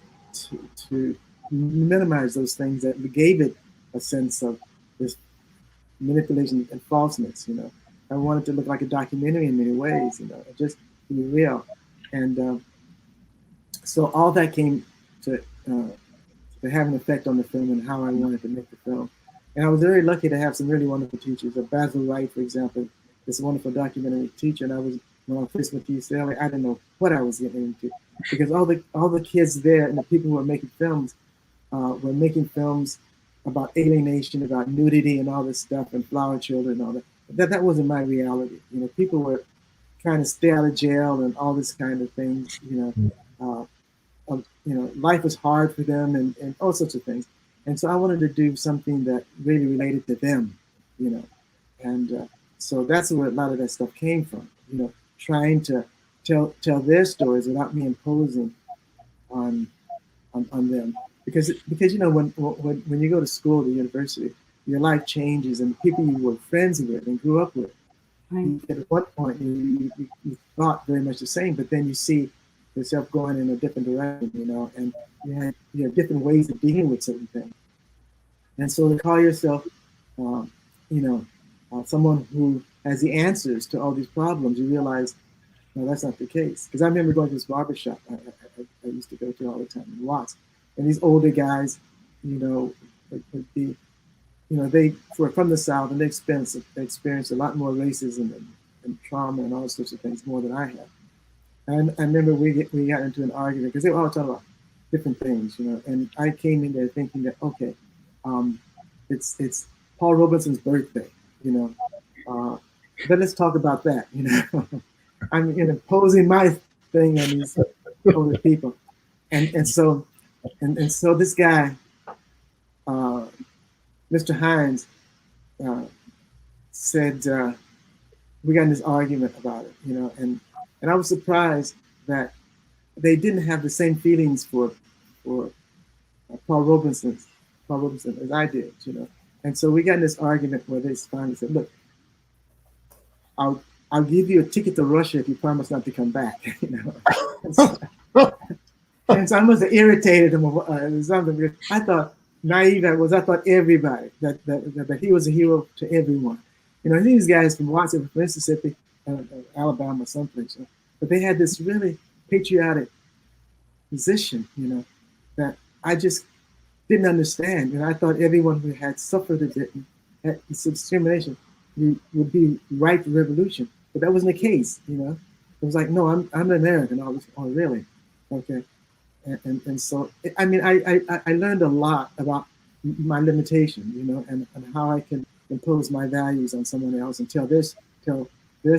to minimize those things that gave it a sense of this manipulation and falseness, you know. I wanted to look like a documentary in many ways, you know, just be real. And so all that came to have an effect on the film and how I wanted to make the film. And I was very lucky to have some really wonderful teachers. Basil Wright, for example, is a wonderful documentary teacher. And when I first went to UCLA, I didn't know what I was getting into, because all the kids there and the people who were making films about alienation, about nudity and all this stuff, and flower children and all that. That wasn't my reality. You know, people were trying to stay out of jail and all this kind of things. You know, life was hard for them and all sorts of things. And so I wanted to do something that really related to them, you know. And so that's where a lot of that stuff came from. You know, trying to tell their stories without me imposing on on them. Because you know when you go to school, to university, your life changes, and the people you were friends with and grew up with, at one point you thought very much the same, but then you see yourself going in a different direction, you know, and you have different ways of dealing with certain things. And so to call yourself, you know, someone who has the answers to all these problems, you realize, no, that's not the case. Because I remember going to this barbershop I used to go to all the time in Watts, and these older guys, you know, would be, you know, they were from the South and they experienced a lot more racism and trauma and all sorts of things more than I have. And I remember we got into an argument because they were all talking about different things, you know. And I came in there thinking that okay, it's Paul Robeson's birthday, you know. But let's talk about that, you know. I'm imposing my thing on these older people, and so this guy, Mr. Hines, said we got in this argument about it, you know, and I was surprised that they didn't have the same feelings for Paul Robeson as I did, you know. And so we got in this argument where they finally said, "Look, I'll give you a ticket to Russia if you promise not to come back." You know. And so I must have irritated him or something, because I thought naive I thought everybody that he was a hero to everyone. You know, these guys from Watson, Mississippi, Alabama, someplace, but they had this really patriotic position, you know, that I just didn't understand. And I thought everyone who had suffered had this discrimination would be right for revolution, but that wasn't the case. You know, it was like, no, I'm an American. Oh, really? Okay. And so I mean I learned a lot about my limitation, you know, and how I can impose my values on someone else and tell their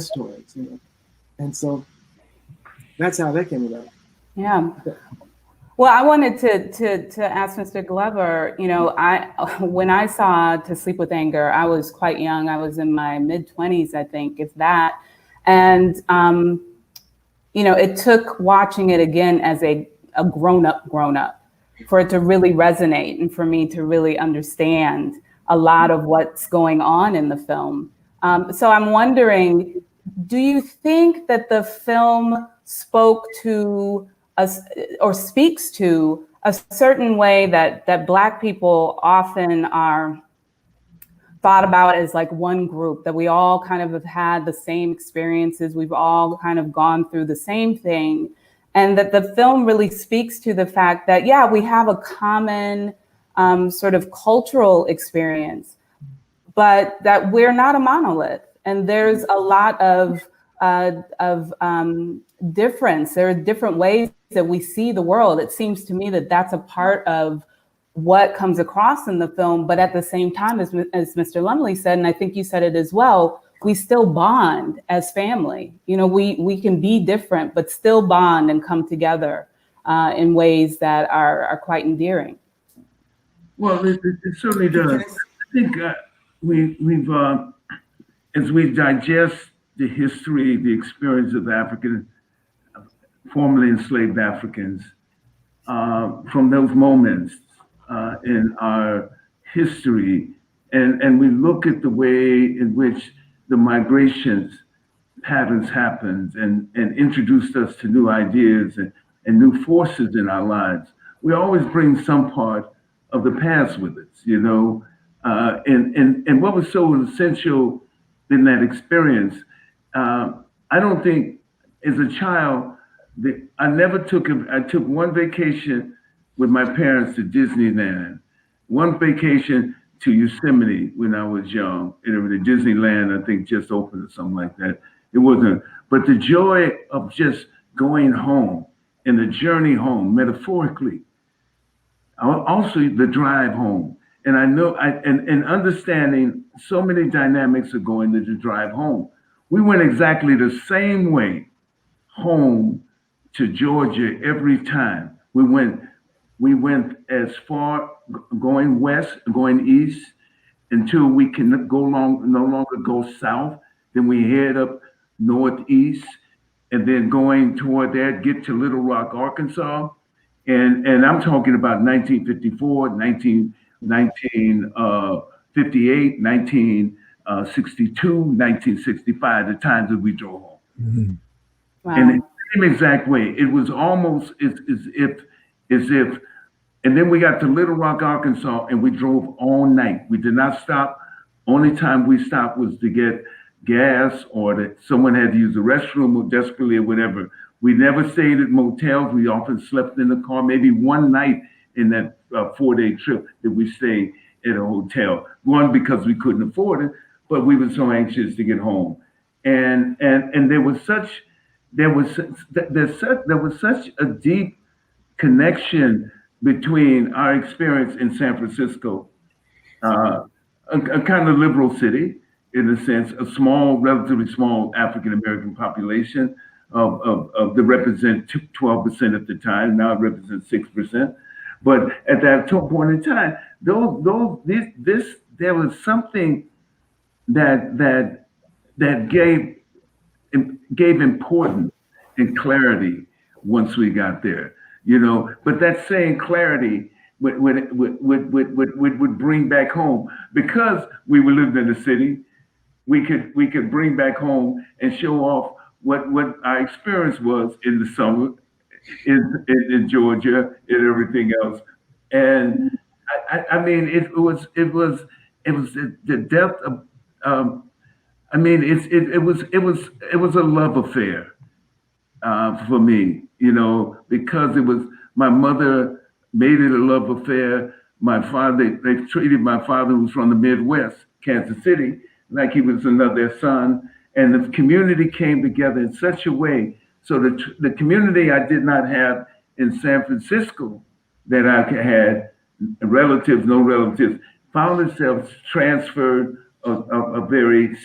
stories, you know. And so that's how that came about. Yeah. Well, I wanted to ask Mr. Glover, you know, when I saw To Sleep with Anger, I was quite young. I was in my mid-20s, I think, if that. And, you know, it took watching it again as a grown-up for it to really resonate and for me to really understand a lot of what's going on in the film. So I'm wondering, do you think that the film spoke to us or speaks to a certain way that Black people often are thought about as like one group, that we all kind of have had the same experiences, we've all kind of gone through the same thing, and that the film really speaks to the fact that, yeah, we have a common sort of cultural experience, but that we're not a monolith, and there's a lot of difference. There are different ways that we see the world. It seems to me that that's a part of what comes across in the film, but at the same time, as Mr. Lumley said, and I think you said it as well, we still bond as family. You know, we can be different, but still bond and come together in ways that are quite endearing. Well, it certainly does. I think we've as we digest the history, the experience of African, formerly enslaved Africans, from those moments in our history, and we look at the way in which the migrations patterns happened and introduced us to new ideas and new forces in our lives, we always bring some part of the past with us, you know. And what was so essential in that experience, I don't think as a child, I took one vacation with my parents to Disneyland, one vacation to Yosemite when I was young. And the Disneyland, I think, just opened or something like that. It wasn't, but the joy of just going home and the journey home, metaphorically, also the drive home. And I know, and understanding so many dynamics are going to the drive home. We went exactly the same way home to Georgia every time. We went as far going west, going east, until we can no longer go south. Then we head up northeast, and then going toward that, get to Little Rock, Arkansas. And I'm talking about 1954, 1958, 1962, 1965, the times that we drove home. Wow. In the same exact way. It was almost as if, and then we got to Little Rock, Arkansas, and we drove all night. We did not stop. Only time we stopped was to get gas or that someone had to use the restroom desperately or whatever. We never stayed at motels. We often slept in the car. Maybe one night in that 4-day trip that we stayed at a hotel. One, because we couldn't afford it, but we were so anxious to get home. And there was such a deep connection between our experience in San Francisco, a kind of liberal city, in a sense, a small, relatively small African American population of that represent 12% at the time. Now it represents 6%. But at that point in time, there was something that gave importance and clarity once we got there, But that same clarity would bring back home, because we were living in the city. We could bring back home and show off what our experience was in the summer in Georgia and everything else. And I mean, it was the depth of. I mean, it was a love affair for me, because it was my mother made it a love affair. My father, they treated my father, who was from the Midwest, Kansas City, like he was another son. And the community came together in such a way. So the community I did not have in San Francisco, that I had relatives, no relatives, found themselves transferred a very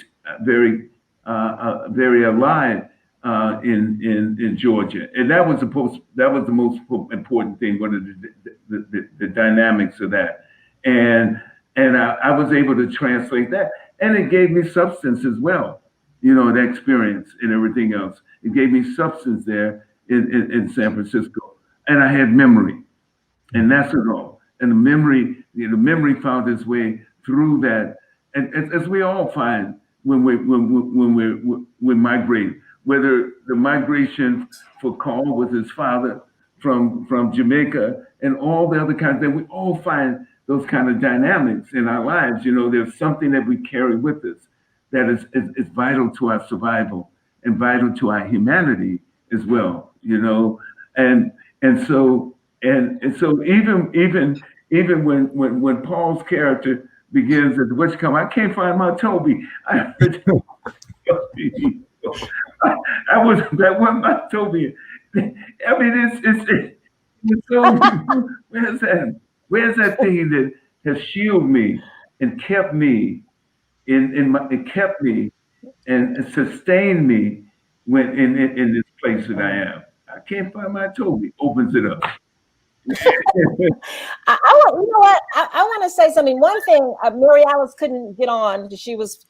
alive in Georgia, and that was the most important thing. One of the dynamics of that, and I was able to translate that, and it gave me substance as well. That experience and everything else. It gave me substance there in San Francisco, and I had memory, and that's it all. And the memory found its way through that, and as we all find when we migrate, whether the migration for Carl was his father from Jamaica and all the other kinds, that we all find those kind of dynamics in our lives. There's something that we carry with us that is vital to our survival and vital to our humanity as well. And so even when Paul's character begins at which come, I can't find my Toby. That wasn't my Toby. I mean, it's so where's that thing that has shielded me and kept me and sustained me when in this place that I am. I can't find my Toby. Opens it up. You know what? I want to say something. One thing, Mary Alice couldn't get on. She was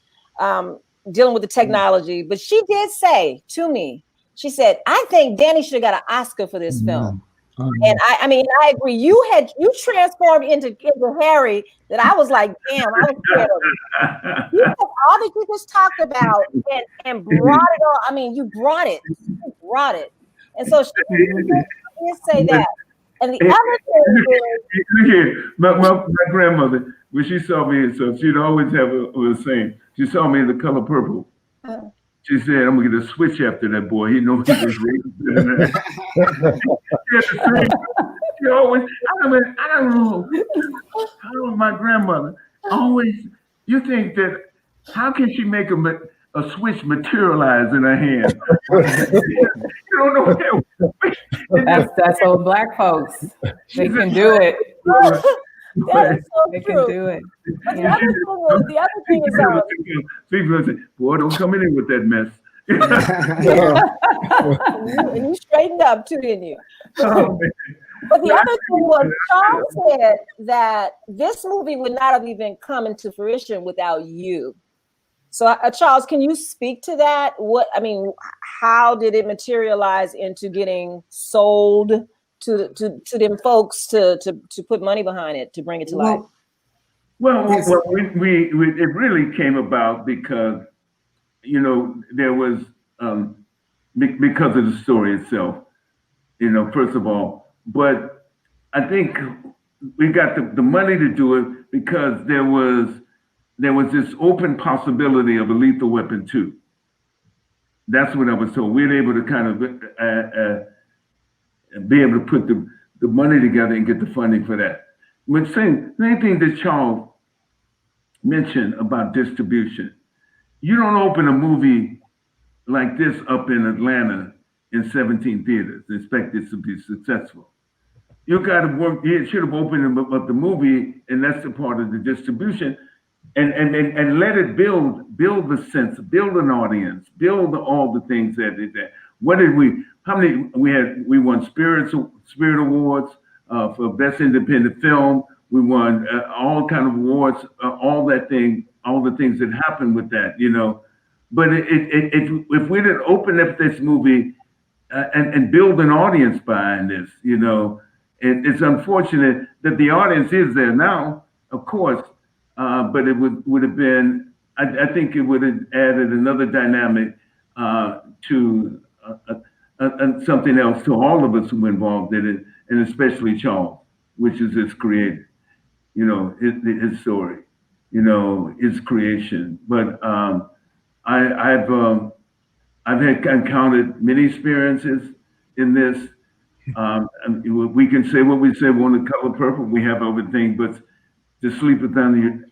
dealing with the technology, but she did say to me, she said, "I think Danny should have got an Oscar for this film." And I mean, I agree. You transformed into Harry that I was like, damn, I was scared of you. All that you just talked about and brought it all. I mean, you brought it. And so she did say that. And the other thing is, my grandmother, when she saw me and stuff, she'd always have a saying. She saw me in the color purple. She said, "I'm gonna get a switch after that boy. He knows he was raised." She always, I don't know how my grandmother always. You think that how can she make a switch materialize in her hand? You don't know that. That's old Black folks. They can do it. That is so they true. can do it. But the other thing is, people say, "Boy, don't come in here with that mess." and you straightened up too, didn't you? But the other thing was, Charles said that this movie would not have even come into fruition without you. So, Charles, can you speak to that? How did it materialize into getting sold to them folks to put money behind it to bring it to life? It really came about because, there was, because of the story itself, first of all. But I think we got the money to do it because there was this open possibility of a Lethal Weapon 2. That's what I was told. We were able to kind of be able to put the money together and get the funding for that. But same thing that Charles mentioned about distribution. You don't open a movie like this up in Atlanta in 17 theaters and expect it to be successful. You got to work. You should have opened up the movie, and that's the part of the distribution, and let it build the sense, build an audience, build all the things that. What did we? How many we had? We won Spirit Awards for Best Independent Film. We won all kind of awards, all the things that happened with that, But if we didn't open up this movie and build an audience behind this, it's unfortunate that the audience is there now, of course, but it would have been. I think it would have added another dynamic to something else to all of us who were involved in it, and especially Charles, which is his creator. His story, his creation. But I've encountered many experiences in this. We can say what we say on The Color Purple. We have everything, but to sleep within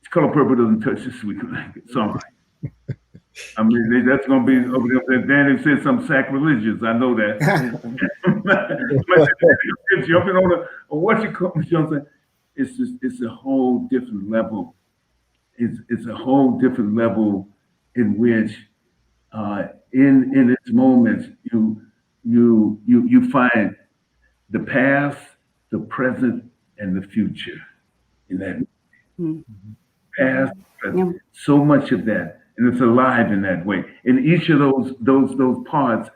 Color Purple doesn't touch the sweet blanket. Sorry. I mean, that's going to be over there. Danny said something sacrilegious. I know that. But jumping on what you call me, it's a whole different level. It's a whole different level in which, in its moments, you find the past, the present, and the future in that past, present. So much of that, and it's alive in that way. And each of those parts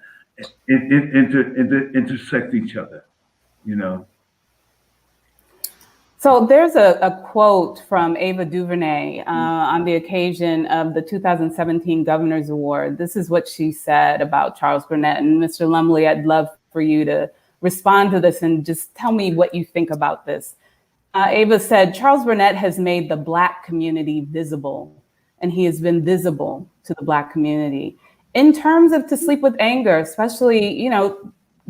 intersect each other, So there's a quote from Ava DuVernay on the occasion of the 2017 Governor's Award. This is what she said about Charles Burnett. And Mr. Lumley, I'd love for you to respond to this and just tell me what you think about this. Ava said, Charles Burnett has made the Black community visible, and he has been visible to the Black community. In terms of To Sleep with Anger, especially,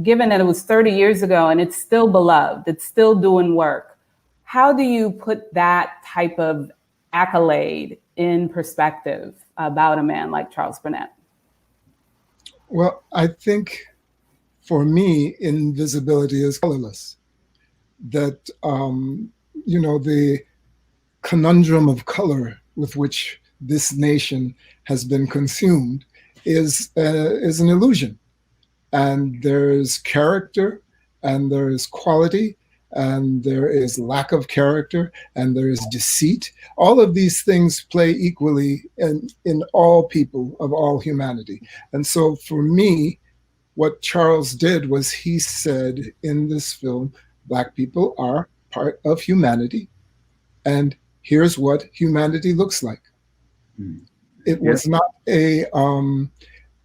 given that it was 30 years ago and it's still beloved, it's still doing work. How do you put that type of accolade in perspective about a man like Charles Burnett? Well, I think for me, invisibility is colorless. That, the conundrum of color with which this nation has been consumed is an illusion. And there's character and there is quality, and there is lack of character, and there is deceit. All of these things play equally in all people of all humanity. And so for me, what Charles did was he said in this film, Black people are part of humanity, and here's what humanity looks like. It was not a,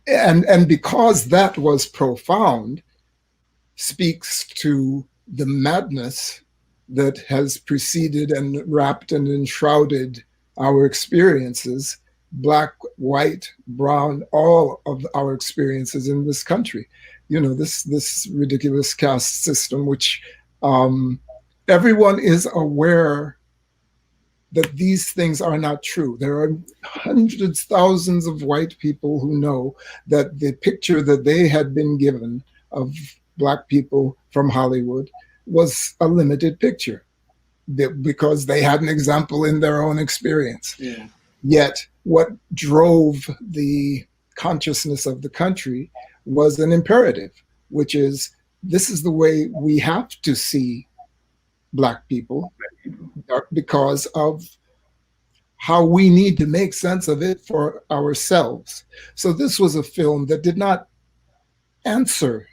and because that was profound, speaks to the madness that has preceded and wrapped and enshrouded our experiences, Black, white, brown, all of our experiences in this country. This ridiculous caste system, which everyone is aware that these things are not true. There are hundreds, thousands of white people who know that the picture that they had been given of Black people from Hollywood was a limited picture because they had an example in their own experience. Yeah. Yet what drove the consciousness of the country was an imperative, which is, this is the way we have to see Black people because of how we need to make sense of it for ourselves. So this was a film that did not answer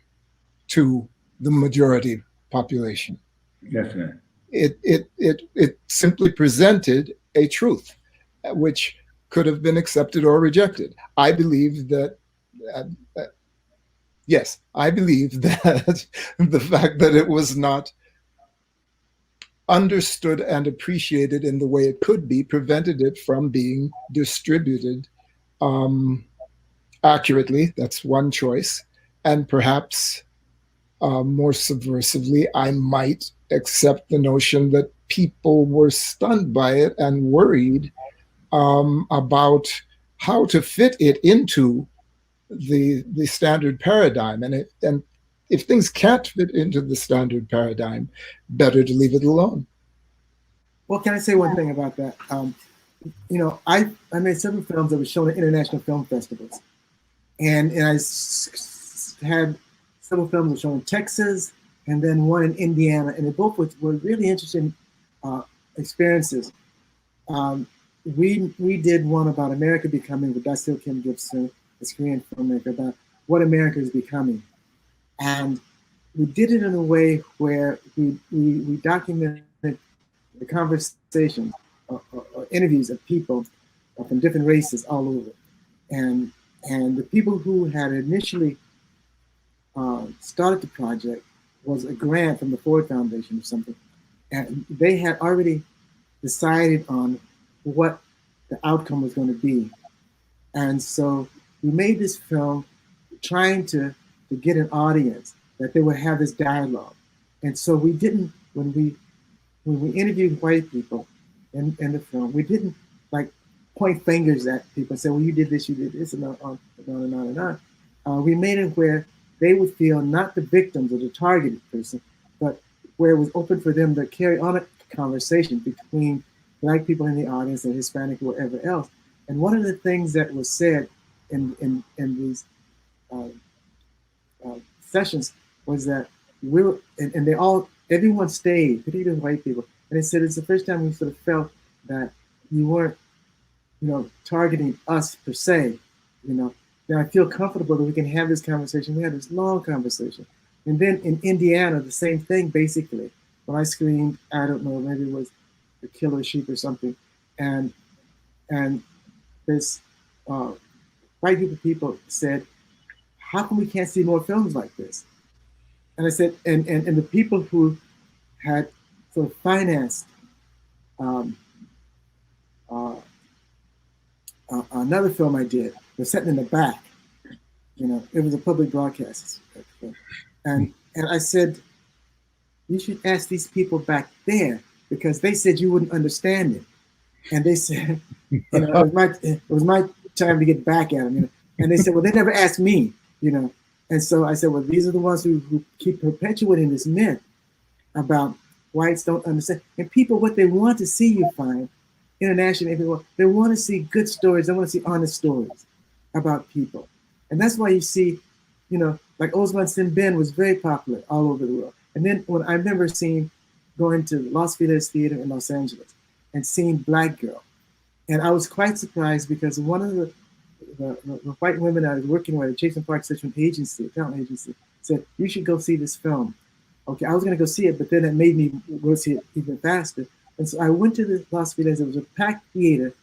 to the majority population. Yes, sir. It simply presented a truth, which could have been accepted or rejected. I believe that, yes, I believe that the fact that it was not understood and appreciated in the way it could be prevented it from being distributed accurately. That's one choice. And perhaps more subversively, I might accept the notion that people were stunned by it and worried about how to fit it into the standard paradigm. And if things can't fit into the standard paradigm, better to leave it alone. Well, can I say one thing about that? You know, I made several films that were shown at international film festivals, and had several films that were shown in Texas, and then one in Indiana, and they both were really interesting experiences. We did one about America Becoming with Dasil Kim Gibson, a Korean filmmaker, about what America is becoming, and we did it in a way where we documented the conversations or interviews of people from different races all over, and the people who had initially started the project was a grant from the Ford Foundation or something, and they had already decided on what the outcome was going to be, and so we made this film trying to get an audience that they would have this dialogue, and so we didn't when we interviewed white people in the film, we didn't like point fingers at people and say, well, you did this, and on and on and on. We made it where they would feel not the victims or the targeted person, but where it was open for them to carry on a conversation between Black people in the audience and Hispanic or whatever else. And one of the things that was said in these sessions was that and they all, everyone stayed, particularly white people, and they said it's the first time we sort of felt that you weren't, you know, targeting us per se, you know. Now I feel comfortable that we can have this conversation. We had this long conversation. And then in Indiana, the same thing basically. When I screened, I don't know, maybe it was The Killer Sheep or something, and this white group of people said, how come we can't see more films like this? And I said, and the people who had sort of financed another film I did was sitting in the back. You know, it was a public broadcast. And I said, you should ask these people back there because they said you wouldn't understand it. And they said, you know, it was my time to get back at them. You know? And they said, well, they never asked me, you know. And so I said, well, these are the ones who keep perpetuating this myth about whites don't understand. And people, what they want to see, you find, internationally, they want to see good stories. They want to see honest stories about people. And that's why you see, you know, like Osman Sinbin was very popular all over the world. And then when I remember going to Los Feliz Theater in Los Angeles and seeing Black Girl. And I was quite surprised because one of the white women I was working with at Jason Park Session Agency, talent agency, said, you should go see this film. Okay, I was gonna go see it, but then it made me go see it even faster. And so I went to the Los Feliz. It was a packed theater,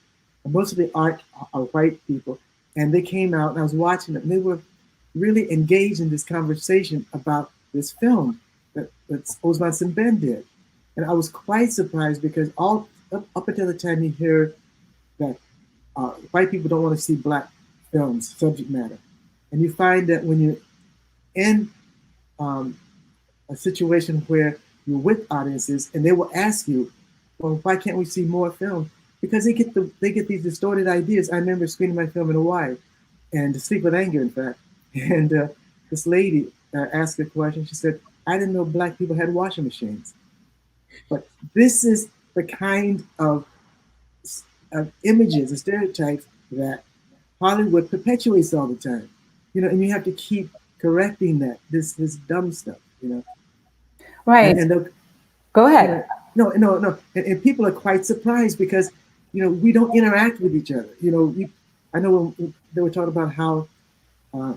and most of the art are white people. And they came out and I was watching it, and they were really engaged in this conversation about this film that Osman Sinbin did. And I was quite surprised because up until the time you hear that white people don't want to see Black films, subject matter. And you find that when you're in a situation where you're with audiences and they will ask you, well, why can't we see more film? Because they get these distorted ideas. I remember screening my film in Hawaii, and To Sleep with Anger, in fact. And this lady asked a question. She said, I didn't know Black people had washing machines. But this is the kind of images and stereotypes that Hollywood perpetuates all the time. You know, and you have to keep correcting that, this dumb stuff, you know. Right. And go ahead. No. And people are quite surprised because we don't interact with each other. I know when they were talking about how uh,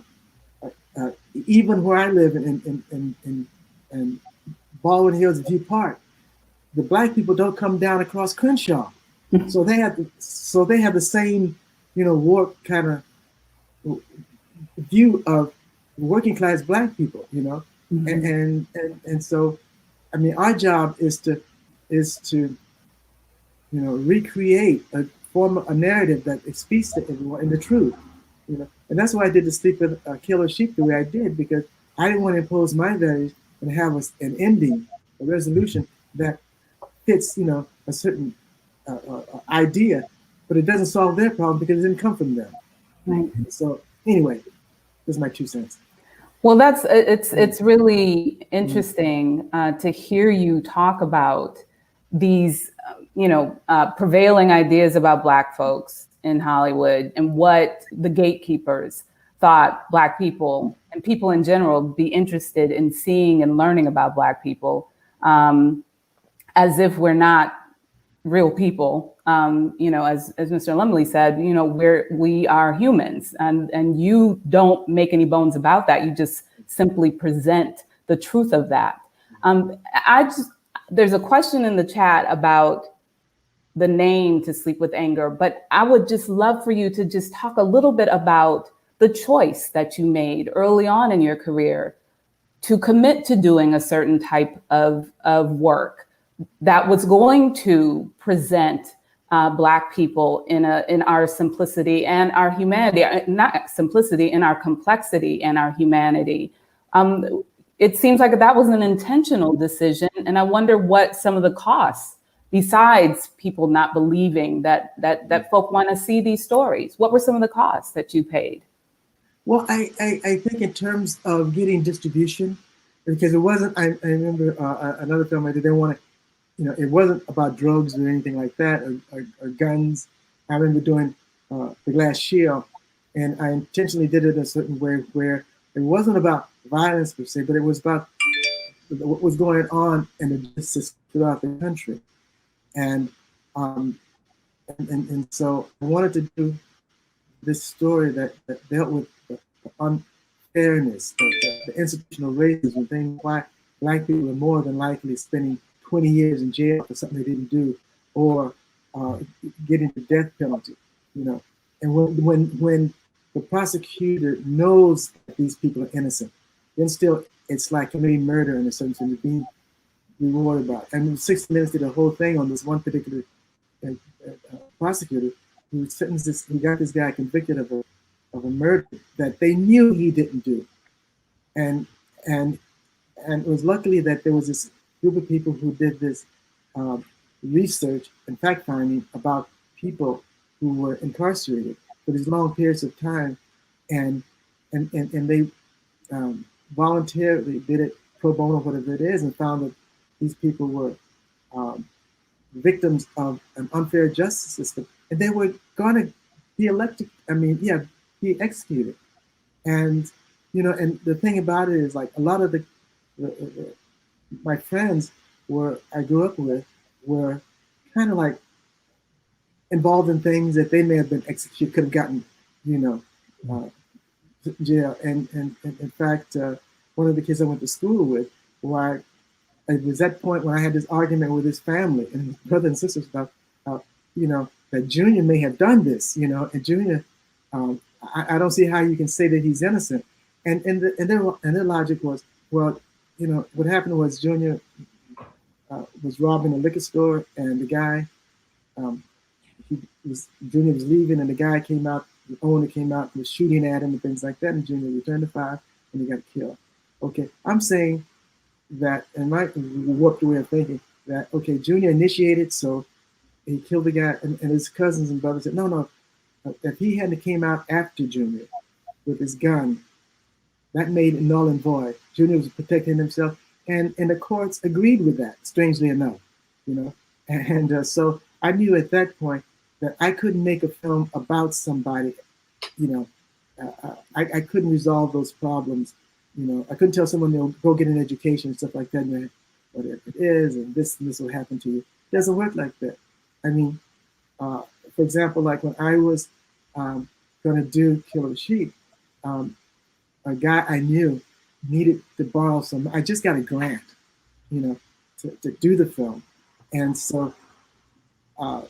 even where I live in Baldwin Hills, View Park, the black people don't come down across Crenshaw, so they have the same, warped kind of view of working class black people, and so, I mean, our job is to recreate a narrative that speaks to everyone and the truth, and that's why I did the Sleep with Killer Sheep the way I did, because I didn't want to impose my values and have an ending, a resolution that fits, a certain idea, but it doesn't solve their problem because it didn't come from them. Right. So anyway, this is my 2 cents. Well, it's really interesting to hear you talk about these, prevailing ideas about Black folks in Hollywood and what the gatekeepers thought Black people and people in general be interested in seeing and learning about Black people, as if we're not real people. As Mr. Lumley said, we are humans, and you don't make any bones about that. You just simply present the truth of that. There's a question in the chat about the name To Sleep with Anger, but I would just love for you to just talk a little bit about the choice that you made early on in your career to commit to doing a certain type of work that was going to present Black people in our simplicity and our humanity, not simplicity, in our complexity and our humanity. It seems like that was an intentional decision, and I wonder what some of the costs, besides people not believing that folk want to see these stories, what were some of the costs that you paid? Well, I think in terms of getting distribution, because it wasn't, I remember another film I did, they wanted, it wasn't about drugs or anything like that, or guns. I remember doing The Glass Shield, and I intentionally did it a certain way where it wasn't about violence per se, but it was about what was going on in the justice throughout the country. And so I wanted to do this story that dealt with the unfairness, the institutional racism, things why Black people are more than likely spending 20 years in jail for something they didn't do, or getting the death penalty, And when the prosecutor knows that these people are innocent, then still it's like committing murder in a sense, and being rewarded by it. And 60 Minutes did a whole thing on this one particular prosecutor who got this guy convicted of a murder that they knew he didn't do, and it was luckily that there was this group of people who did this research and fact finding about people who were incarcerated for these long periods of time, and they voluntarily did it pro bono, whatever it is, and found that these people were victims of an unfair justice system, and they were going to be be executed. And and the thing about it is, like, a lot of my friends I grew up with were kind of like involved in things that they may have been executed, could have gotten, jail. And in fact, one of the kids I went to school with, who it was that point when I had this argument with his family and his brother and sisters about, that Junior may have done this, and Junior, I don't see how you can say that he's innocent. And their logic was, well, what happened was Junior was robbing a liquor store, and the guy, Junior was leaving, and the guy came out, the owner came out and was shooting at him and things like that, and Junior returned the fire, and he got killed. Okay, I'm saying that, in my warped way of thinking, that, okay, Junior initiated, so he killed the guy, and his cousins and brothers said, no, if he hadn't came out after Junior with his gun, that made it null and void. Junior was protecting himself, and the courts agreed with that, strangely enough, and so I knew at that point that I couldn't make a film about somebody, I couldn't resolve those problems. I couldn't tell someone they'll go get an education and stuff like that, man, whatever it is, and this will happen to you. It doesn't work like that. I mean, For example, like when I was going to do Killer Sheep, a guy I knew needed to borrow some. I just got a grant, you know, to do the film, and so uh,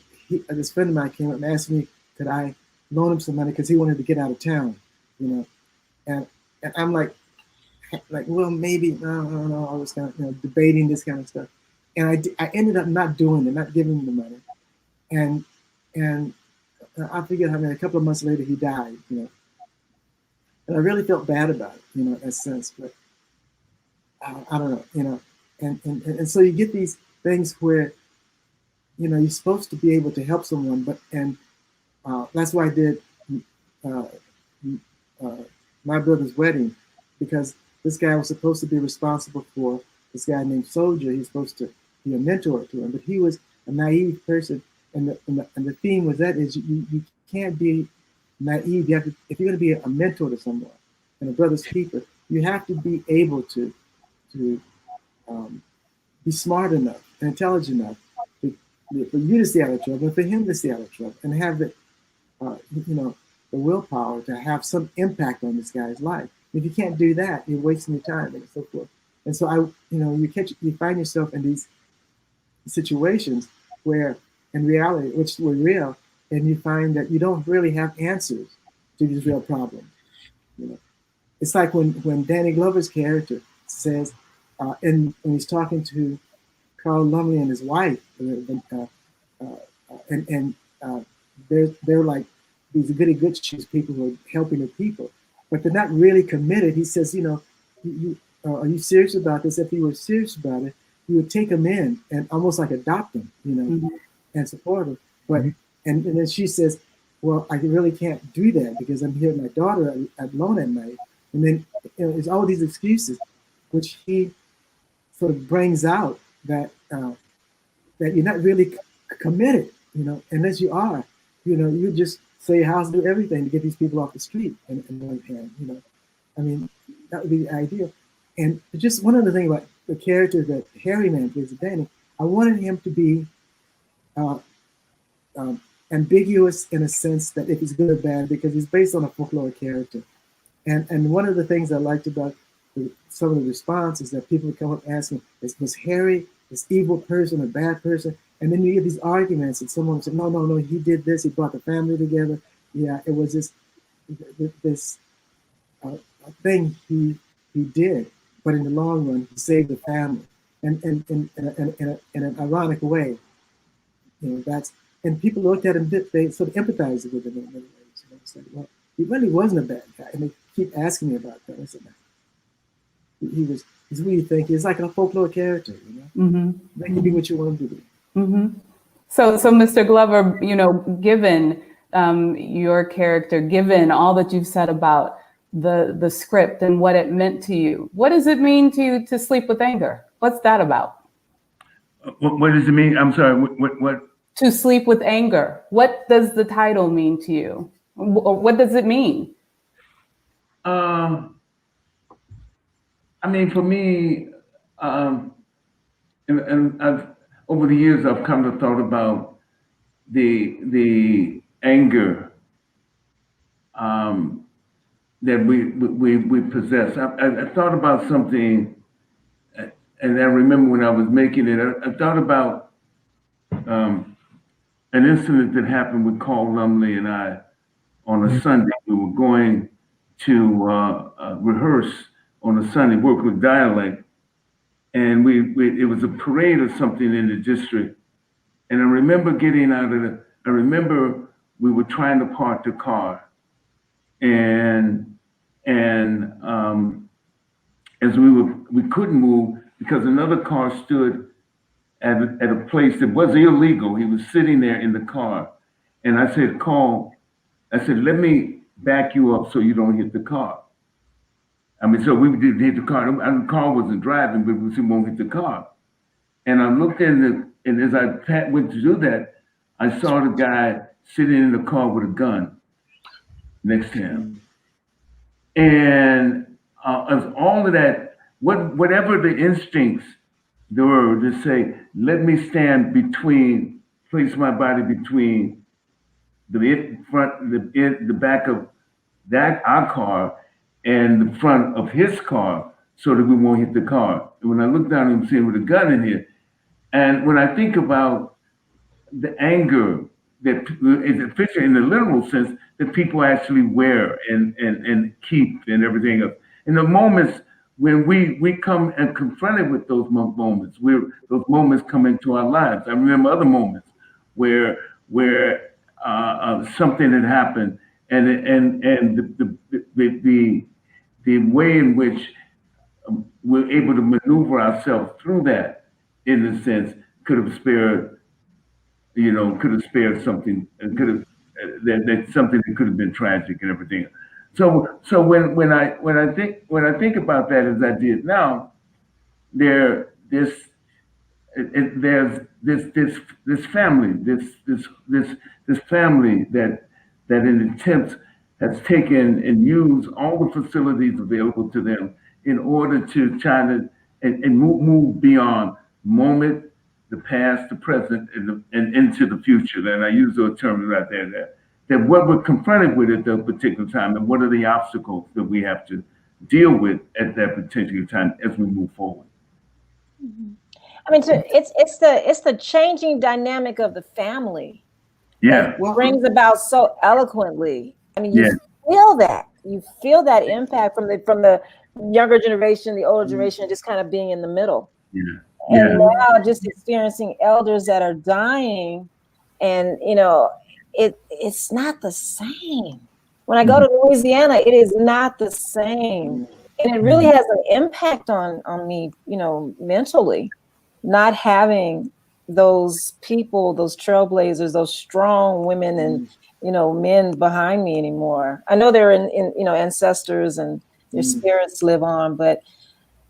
this friend of mine came up and asked me, could I loan him some money because he wanted to get out of town, you know, and I'm like, well, maybe no. I was kind of debating this kind of stuff, and I ended up not doing it, not giving him the money, and and I forget how many. A couple of months later, he died, you know, and I really felt bad about it, you know, in a sense, but I don't know, you know, and so you get these things where you're supposed to be able to help someone, but that's why I did uh, uh, my brother's wedding, because this guy was supposed to be responsible for this guy named Soldier. He was supposed to be a mentor to him, but he was a naive person, and the theme was that is you can't be naive. You have to, if you're going to be a mentor to someone and a brother's keeper, you have to be able to um, be smart enough and intelligent enough for you to stay out of trouble, and for him to stay out of trouble, and have the the willpower to have some impact on this guy's life. If you can't do that, you're wasting your time and so forth. And so you find yourself in these situations where, in reality, which were real, and you find that you don't really have answers to these real problems. You know, it's like when Danny Glover's character says, when he's talking to Carl Lumley and his wife, and they're like these goody good shoes people who are helping the people, but they're not really committed. He says, are you serious about this? If he were serious about it, he would take them in and almost like adopt them, and support them. But and then she says, well, I really can't do that because I'm here with my daughter alone at night. And then there's all these excuses, which he sort of brings out that you're not really committed, unless you are, you just say house, do everything to get these people off the street. And I mean, that would be the ideal. And just one other thing about the character that Harry Man plays, Danny, I wanted him to be ambiguous in a sense that if he's good or bad, because he's based on a folklore character. And one of the things I liked about some of the responses that people would come up asking was Harry this evil person, a bad person? And then you get these arguments, and someone said, no, he did this, he brought the family together. Yeah, it was this thing he did, but in the long run, he saved the family. And in an ironic way, and people looked at him, they sort of empathized with him in many ways. It's like, well, he really wasn't a bad guy. And they keep asking me about that. I said, he's who you think. He's like a folklore character, They can be what you want him to be. So Mr. Glover, given your character, given all that you've said about the script and what it meant to you, what does it mean to you to sleep with anger? What's that about? What does it mean? I'm sorry. What? To sleep with anger. What does the title mean to you? What does it mean? I mean, for me, and I've over the years I've come to thought about the anger that we possess. I thought about something, and I remember when I was making it, I thought about an incident that happened with Carl Lumley and I on a Sunday. We were going to rehearse on a Sunday, work with dialect, and it was a parade or something in the district. And I remember getting out of I remember we were trying to park the car, and as we couldn't move because another car stood at a place that was illegal. He was sitting there in the car, and I said, "Carl," I said, "let me back you up so you don't hit the car." I mean, so we didn't hit the car. And the car wasn't driving, but we won't hit the car. And I looked in and as I went to do that, I saw the guy sitting in the car with a gun next to him. And as all of that, whatever the instincts there were to say, let me stand between place my body between the back of our car and the front of his car so that we won't hit the car. And when I look down, I'm seeing with a gun in here. And when I think about the anger that is a picture in the literal sense that people actually wear and keep and everything else. In the moments when we come and confronted with those moments, where those moments come into our lives. I remember other moments where something had happened, and the way in which we're able to maneuver ourselves through that, in a sense, could have spared something, could have that something that could have been tragic and everything. So when I think about that as I did now, there's this family, this family that in attempts has taken and used all the facilities available to them in order to try to and move beyond moment, the past, the present, and into the future. And I use those terms right there. That what we're confronted with at that particular time, and what are the obstacles that we have to deal with at that particular time as we move forward. I mean, it's the changing dynamic of the family. Yeah. That brings about so eloquently. I mean, you feel that. You feel that impact from the younger generation, the older generation, just kind of being in the middle. Yeah. And now just experiencing elders that are dying, and it's not the same. When I go to Louisiana, it is not the same. And it really has an impact on me, mentally, not having those people, those trailblazers, those strong women and men behind me anymore. I know they're in ancestors and their spirits live on, but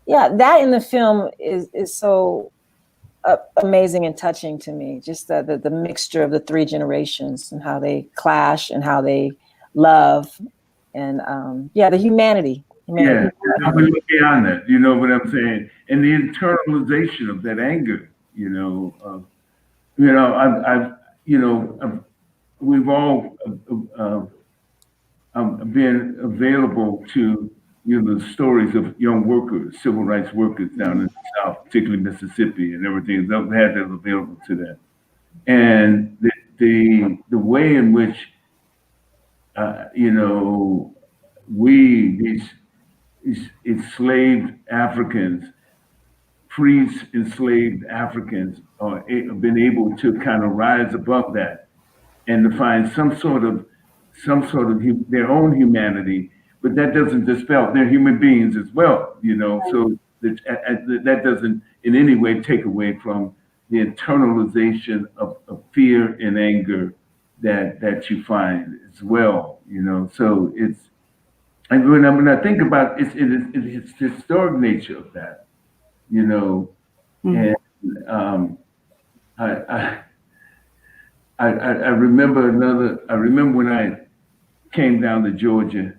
yeah, that in the film is so amazing and touching to me. Just the mixture of the three generations and how they clash and how they love, and the humanity. Yeah, we look beyond that. You know what I'm saying? And the internalization of that anger. We've all been available to the stories of young workers, civil rights workers down in the South, particularly Mississippi, and everything. They've had that available to them, and the way in which we these enslaved Africans, enslaved Africans, have been able to kind of rise above that and to find some sort of their own humanity. But that doesn't dispel they're human beings as well, So that doesn't in any way take away from the internalization of fear and anger that you find as well, So it's. And when I think about it's the historic nature of that, and I remember I remember when I came down to Georgia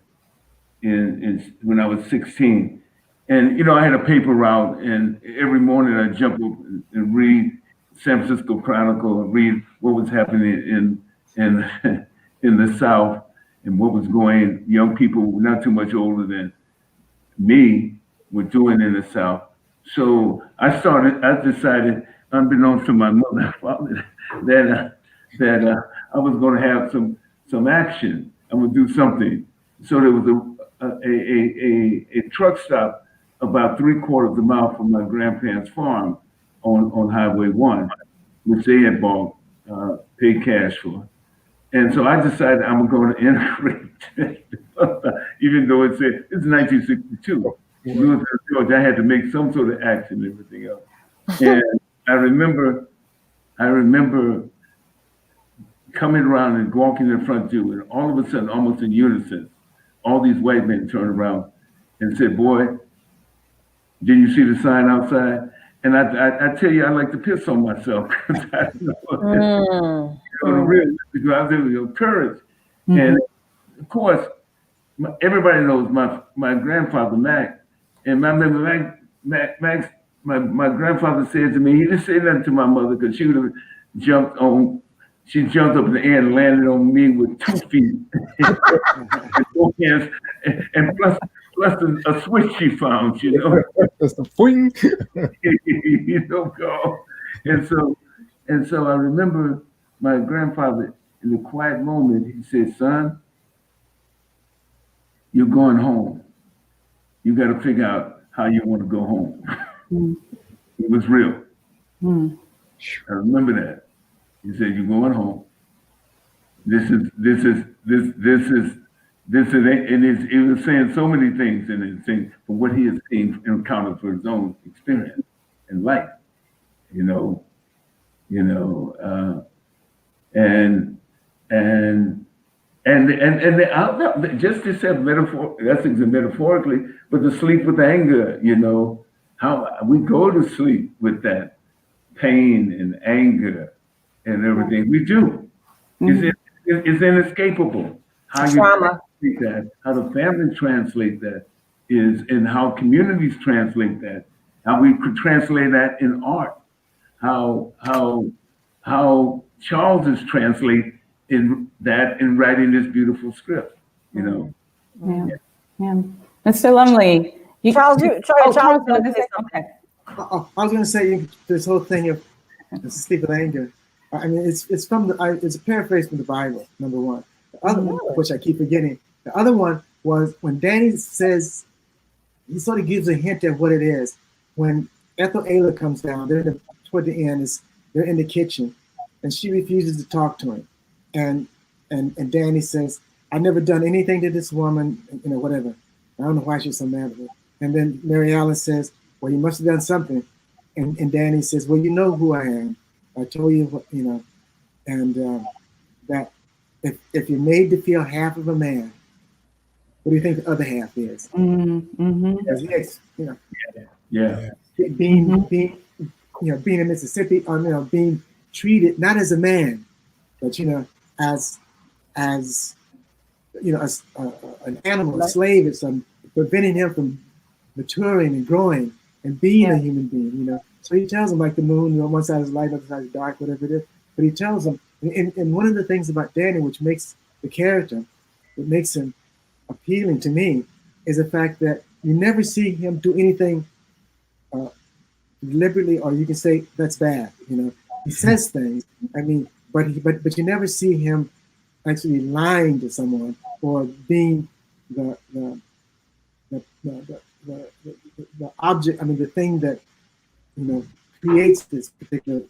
when I was 16, and I had a paper route, and every morning I jump up and read San Francisco Chronicle and read what was happening in the South. And what was going, young people not too much older than me were doing in the South. So I decided, unbeknownst to my mother and father, that I was going to have some action. I would do something. So there was a truck stop about 3/4 of a mile from my grandparents' farm on Highway 1, which they had bought, paid cash for. And so I decided I'm going to integrate, even though it's 1962. Georgia, I had to make some sort of action and everything else. And I remember coming around and walking in front of you, and all of a sudden, almost in unison, all these white men turned around and said, "Boy, did you see the sign outside?" And I tell you, I like to piss on myself because I know the real courage. And of course, everybody knows my grandfather Mac, and I remember Max. My grandfather said to me, he didn't say nothing to my mother because she would have jumped up in the air and landed on me with 2 feet and both hands, and plus a switch she found, you know. That's the swing. You know, go. And so I remember my grandfather in a quiet moment, he said, "Son, you're going home. You got to figure out how you want to go home." It was real. I remember that. He said, "You're going home. This is, and he was saying so many things, and it's saying from what he has seen and encountered for his own experience in life, you know, and the outlook, just to say that's metaphorically, but to sleep with anger, you know, how we go to sleep with that pain and anger and everything. We do. It's inescapable. How you translate that, how the family translate that is, and how communities translate that, how we could translate that in art, how Charles is translate in that in writing this beautiful script, you know. Yeah. Mr. Lumley, Charles, Charles, okay. I was going to say this whole thing of sleep with anger. I mean, it's from it's a paraphrase from the Bible. Number one, the other one, which I keep forgetting. The other one was when Danny says, he sort of gives a hint at what it is. When Ethel Ayla comes down, toward the end, they're in the kitchen, and she refuses to talk to him, and Danny says, "I've never done anything to this woman, you know, whatever. I don't know why she's so mad at me." And then Mary Alice says, "Well, you must have done something." And Danny says, "Well, you know who I am. I told you, what, you know, and that if you're made to feel half of a man, what do you think the other half is?" As it's, you know, being in Mississippi, or you know, being treated not as a man, but you know, as you know, as an animal, a slave, or something, preventing him from maturing and growing and being a human being, you know. So he tells him, like the moon, you know, one side is light, other side is dark, whatever it is. But he tells him, and one of the things about Danny, which makes the character, what makes him appealing to me, is the fact that you never see him do anything deliberately, or you can say that's bad. You know, he says things. I mean, but you never see him actually lying to someone or being the object. I mean, the thing that, you know, creates this particular.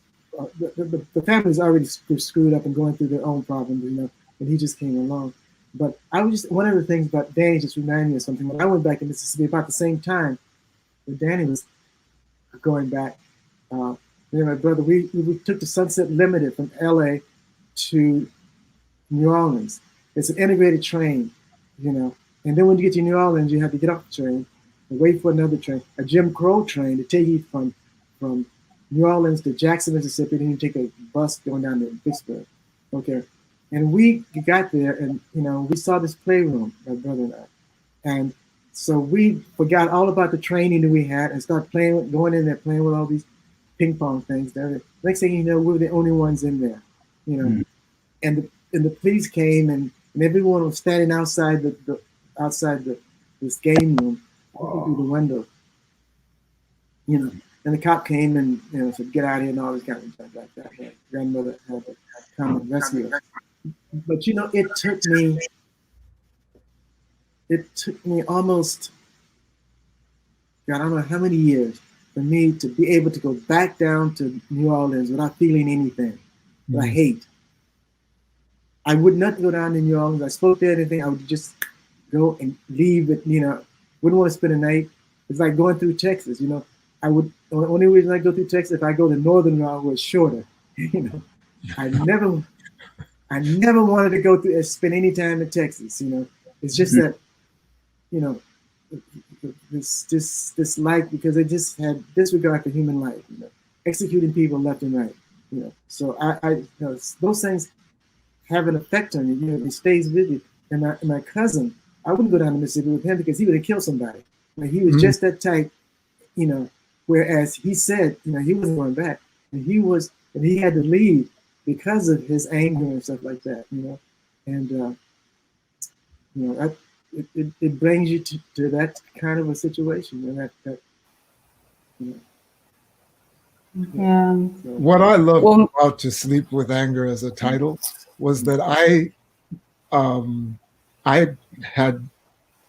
The family's already screwed up and going through their own problems, you know, and he just came along. But I was just, one of the things about Danny just reminded me of something. When I went back to Mississippi about the same time when Danny was going back, me and my brother, we took the Sunset Limited from LA to New Orleans. It's an integrated train, you know. And then when you get to New Orleans, you have to get off the train and wait for another train, a Jim Crow train to take you from New Orleans to Jackson, Mississippi. Then you take a bus going down to Vicksburg. Okay. And we got there, and you know, we saw this playroom, my brother and I. And so we forgot all about the training that we had and started playing, going in there, playing with all these ping pong things. Next thing you know, we were the only ones in there, you know. And the police came, and everyone was standing outside this game room, through the window, you know. And the cop came and, you know, said, "Get out of here," and all this kind of stuff like that. My grandmother had to come and rescue us. But you know, it took me almost, God, I don't know how many years for me to be able to go back down to New Orleans without feeling anything that I hate. I would not go down to New Orleans. I spoke there, anything. I would just go and leave it, you know, wouldn't want to spend a night. It's like going through Texas, you know. The only reason I go through Texas, if I go the northern route, was shorter. You know, I never wanted to go through spend any time in Texas. You know, it's just that, you know, this life, because they just had disregard for human life. You know, executing people left and right. You know, so I you know, those things have an effect on you. You know, it stays with you. And my cousin, I wouldn't go down to Mississippi with him because he would have killed somebody. Like, he was just that type, you know. Whereas he said, you know, he wasn't going back, and he had to leave because of his anger and stuff like that, and that it brings you to that kind of a situation, and that Yeah. What I loved about To Sleep with Anger as a title was that I had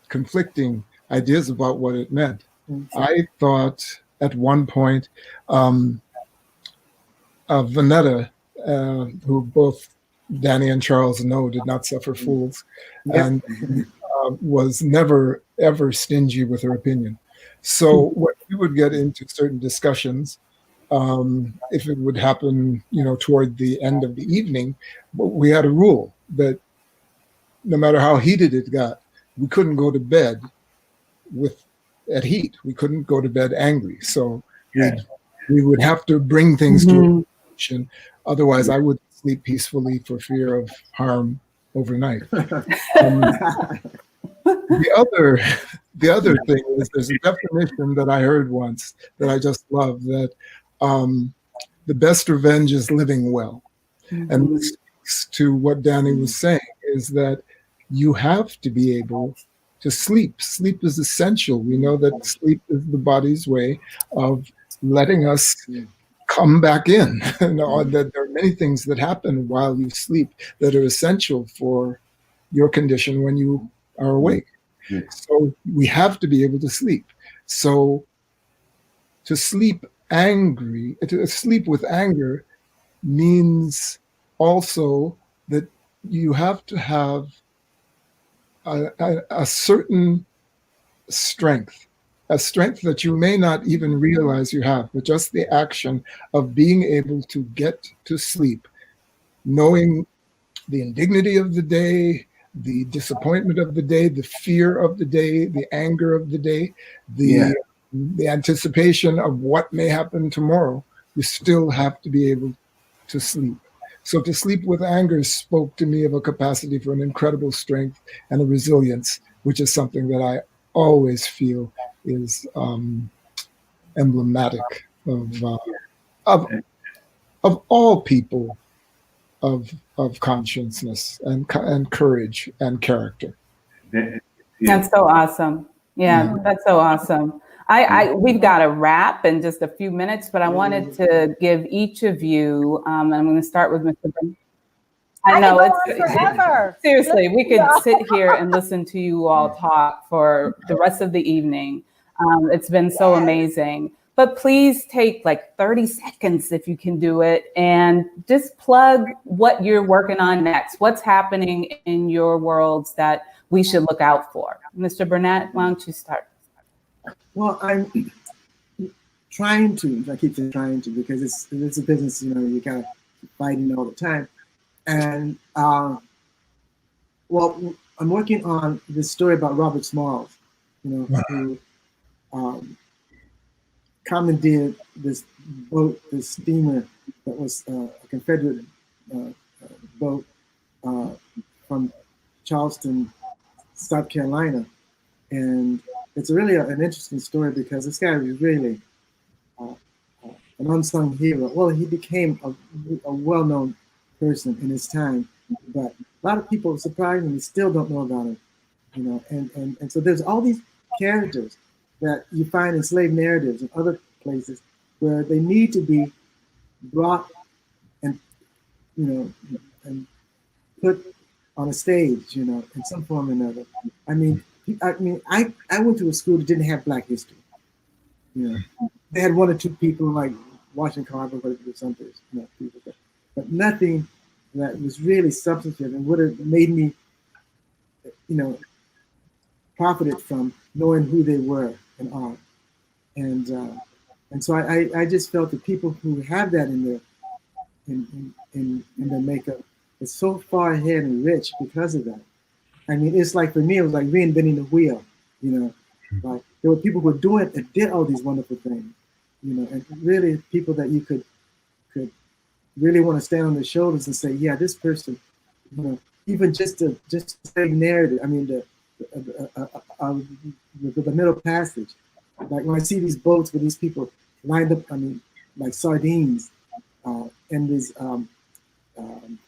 conflicting ideas about what it meant. I thought at one point Vanetta, who both Danny and Charles know did not suffer fools, and was never ever stingy with her opinion. So when we would get into certain discussions, if it would happen, toward the end of the evening, we had a rule that no matter how heated it got, we couldn't go to bed at heat. We couldn't go to bed angry. So we would have to bring things to a conclusion. Otherwise, I would sleep peacefully for fear of harm overnight. The other thing is there's a definition that I heard once that I just love, that the best revenge is living well. And this speaks to what Danny was saying, is that you have to be able to sleep. Sleep is essential. We know that sleep is the body's way of letting us come back in. That there are many things that happen while you sleep that are essential for your condition when you are awake. So we have to be able to sleep. So to sleep with anger means also that you have to have a certain strength, a strength that you may not even realize you have, but just the action of being able to get to sleep, knowing the indignity of the day, the disappointment of the day, the fear of the day, the anger of the day, the anticipation of what may happen tomorrow. You still have to be able to sleep. So To Sleep with Anger spoke to me of a capacity for an incredible strength and a resilience, which is something that I always feel is emblematic of all people of consciousness and courage and character. That's so awesome. Yeah, that's so awesome. We've got to wrap in just a few minutes, but I wanted to give each of you, and I'm going to start with Mr. Burnett. I know it's forever. Seriously, we could sit here and listen to you all talk for the rest of the evening. It's been so amazing. But please take like 30 seconds if you can do it, and just plug what you're working on next. What's happening in your worlds that we should look out for? Mr. Burnett, why don't you start? Well, I'm trying to. I keep saying trying to because it's a business. You kind of fighting all the time. And well, I'm working on this story about Robert Smalls, who commandeered this boat, this steamer that was a Confederate boat from Charleston, South Carolina. And it's really an interesting story because this guy was really an unsung hero. Well, he became a well-known person in his time, but a lot of people surprisingly still don't know about him. And so there's all these characters that you find in slave narratives and other places where they need to be brought and and put on a stage, in some form or another. I went to a school that didn't have Black history. They had one or two people like Washington Carver, but some people, but nothing that was really substantive and would have made me, profited from knowing who they were and are. And so I just felt that people who have that in their makeup is so far ahead and rich because of that. It's like, for me, it was like reinventing the wheel. Like there were people who were doing and did all these wonderful things, and really people that you could really want to stand on their shoulders and say, yeah, this person, even just the narrative. The middle passage. Like when I see these boats with these people lined up, like sardines, and these um,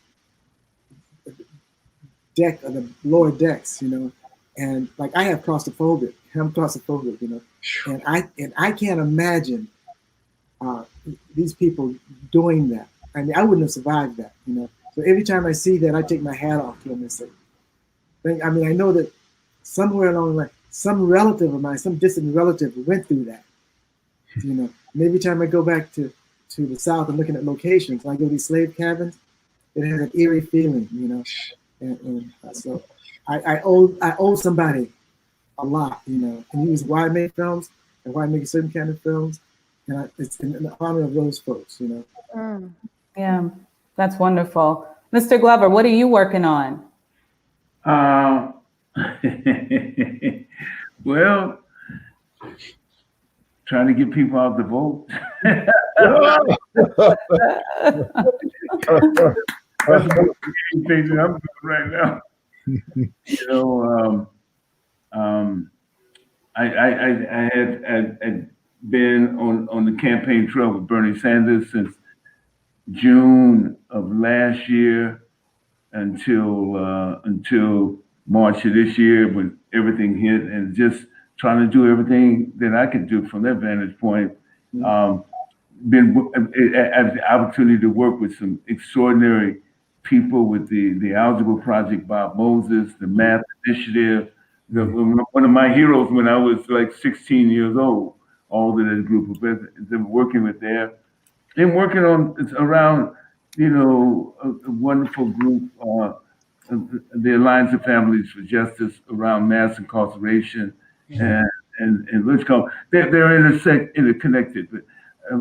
deck of the lower decks, and like I have claustrophobic. I'm claustrophobic, and I can't imagine these people doing that. I mean, I wouldn't have survived that, So every time I see that, I take my hat off to them and say, I mean, I know that somewhere along the line, some relative of mine, some distant relative went through that, And every time I go back to the South and looking at locations, I go to these slave cabins, it has an eerie feeling, and so I owe somebody a lot, and he was why I make films and why I make certain kind of films, and it's in honor of those folks, Yeah, that's wonderful. Mr. Glover, what are you working on? Well, trying to get people out to vote. That's the thing that I'm doing right now. I had been on the campaign trail with Bernie Sanders since June of last year until March of this year when everything hit, and just trying to do everything that I could do from that vantage point. Had the opportunity to work with some extraordinary people with the Algebra Project, Bob Moses, the Math Initiative. One of my heroes when I was like 16 years old, all of that group of them working with there, and working on around, a wonderful group, the Alliance of Families for Justice around mass incarceration and let's call they're interconnected. But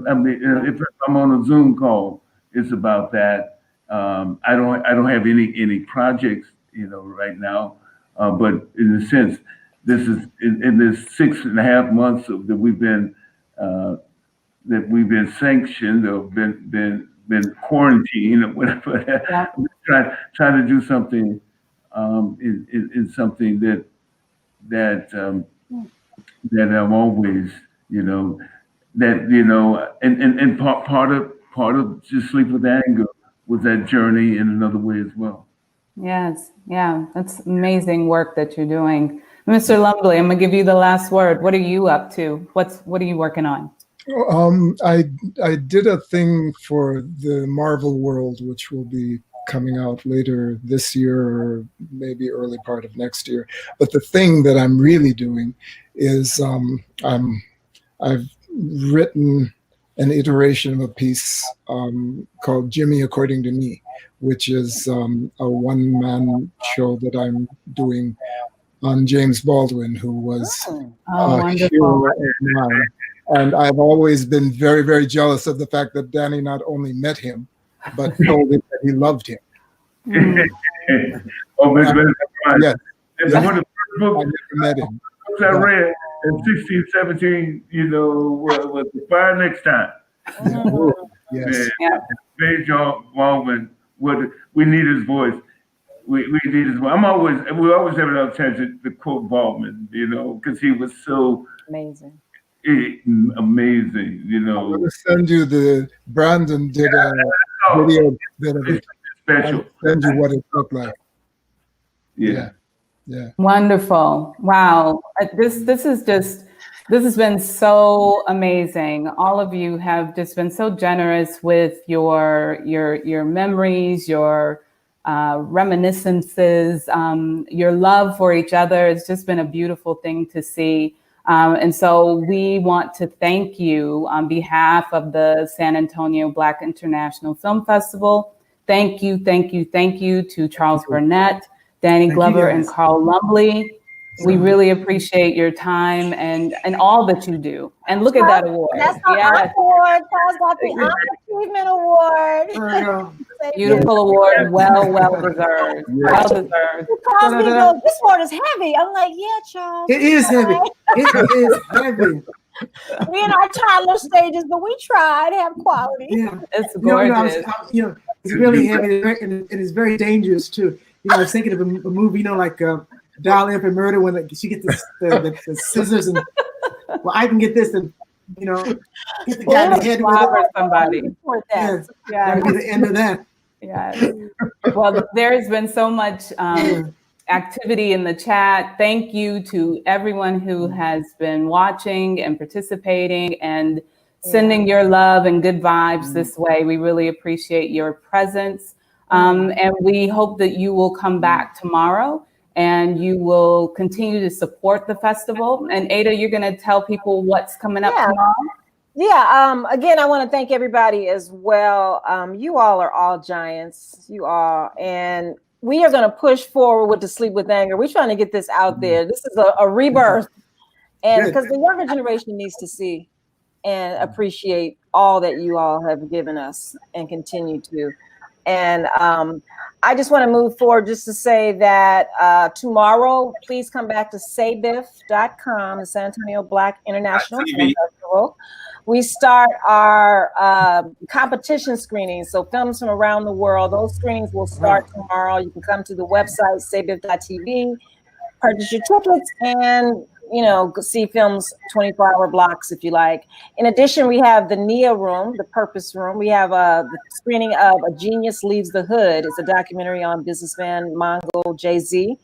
I mean, if I'm on a Zoom call, it's about that. I don't have any projects, right now. But in a sense, this is in this 6.5 months that we've been sanctioned or been quarantined or whatever. Yeah. trying to do something in something that I'm always, and part of just Sleep with Anger was that journey in another way as well. Yes, yeah, that's amazing work that you're doing. Mr. Lumley, I'm gonna give you the last word. What are you up to? What are you working on? I did a thing for the Marvel world, which will be coming out later this year or maybe early part of next year. But the thing that I'm really doing is I've written an iteration of a piece called Jimmy According to Me, which is a one-man show that I'm doing on James Baldwin, who was a hero of mine. And I've always been very, very jealous of the fact that Danny not only met him, but told him that he loved him. Oh, but yes. It's one of the first books I never met him. I read in 16, 17, was The Fire Next Time. Yes. Very John Baldwin, we need his voice. We need his voice. We always have an opportunity to quote Baldwin, because he was so amazing. Amazing, I'm going to send you Brandon did a video bit of it. Special. I'll send you what it looked like. Yeah. Wonderful. Wow. This has been so amazing. All of you have just been so generous with your memories, your reminiscences, your love for each other. It's just been a beautiful thing to see. And so we want to thank you on behalf of the San Antonio Black International Film Festival. Thank you to Charles Burnett, Danny Glover, and Carl Lumley. We really appreciate your time and all that you do. And look at that award. That's our award. Charles got the Honor Achievement Award. Beautiful award, well deserved. Well deserved. Charles me goes, this award is heavy. I'm like, yeah, Charles. It is heavy. It is heavy. We in our toddler stages, but we try to have quality. Yeah, it's gorgeous. It's really heavy and it's very dangerous too. I was thinking of a movie, like Dial M for Murder, when she gets the scissors and I can get this and get the guy in the head with somebody. Yeah, that'll be the end of that. Yes. Well, there's been so much activity in the chat. Thank you to everyone who has been watching and participating and sending your love and good vibes this way. We really appreciate your presence. And we hope that you will come back tomorrow and you will continue to support the festival. And Ada, you're going to tell people what's coming up tomorrow? Yeah. Again, I want to thank everybody as well. You all are all giants. You all. And we are going to push forward with the Sleep with Anger. We're trying to get this out there. This is a rebirth. And because the younger generation needs to see and appreciate all that you all have given us and continue to. And I just want to move forward just to say that tomorrow, please come back to SABIFF.com, the San Antonio Black International Film Festival. We start our competition screenings, so films from around the world. Those screenings will start tomorrow. You can come to the website, sabiff.tv, purchase your tickets, and see films 24-hour blocks if you like. In addition, we have the NIA room, the Purpose room. We have the screening of A Genius Leaves the Hood. It's a documentary on businessman Mongo Jay-Z,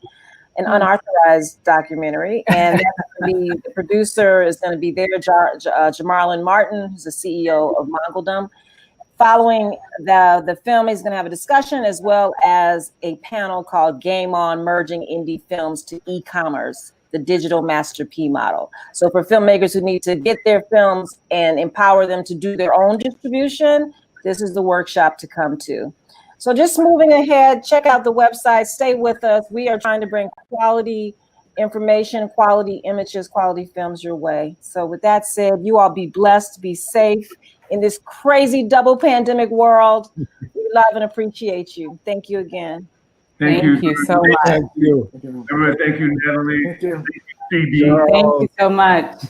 an unauthorized documentary. And the producer is going to be there, Jamarlin Martin, who's the CEO of Mongoldom. Following the film, he's going to have a discussion as well as a panel called Game On, Merging Indie Films to E-Commerce, the Digital Master P model. So for filmmakers who need to get their films and empower them to do their own distribution, this is the workshop to come to. So just moving ahead, check out the website, stay with us. We are trying to bring quality information, quality images, quality films your way. So with that said, you all be blessed, be safe in this crazy double pandemic world. We love and appreciate you. Thank you again. Thank you so much. Thank you. Everyone, thank you, Natalie. Thank you. CB. Thank you so much.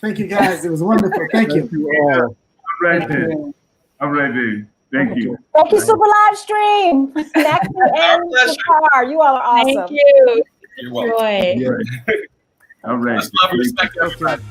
Thank you, guys. It was wonderful. Thank you. Thank you all. All right, then. All right, then. Thank you. Thank you, Super Live Stream. Maxie and Shakar, you all are awesome. Thank you. You're welcome. Joy. Yeah. All right. Much love and respect, everybody.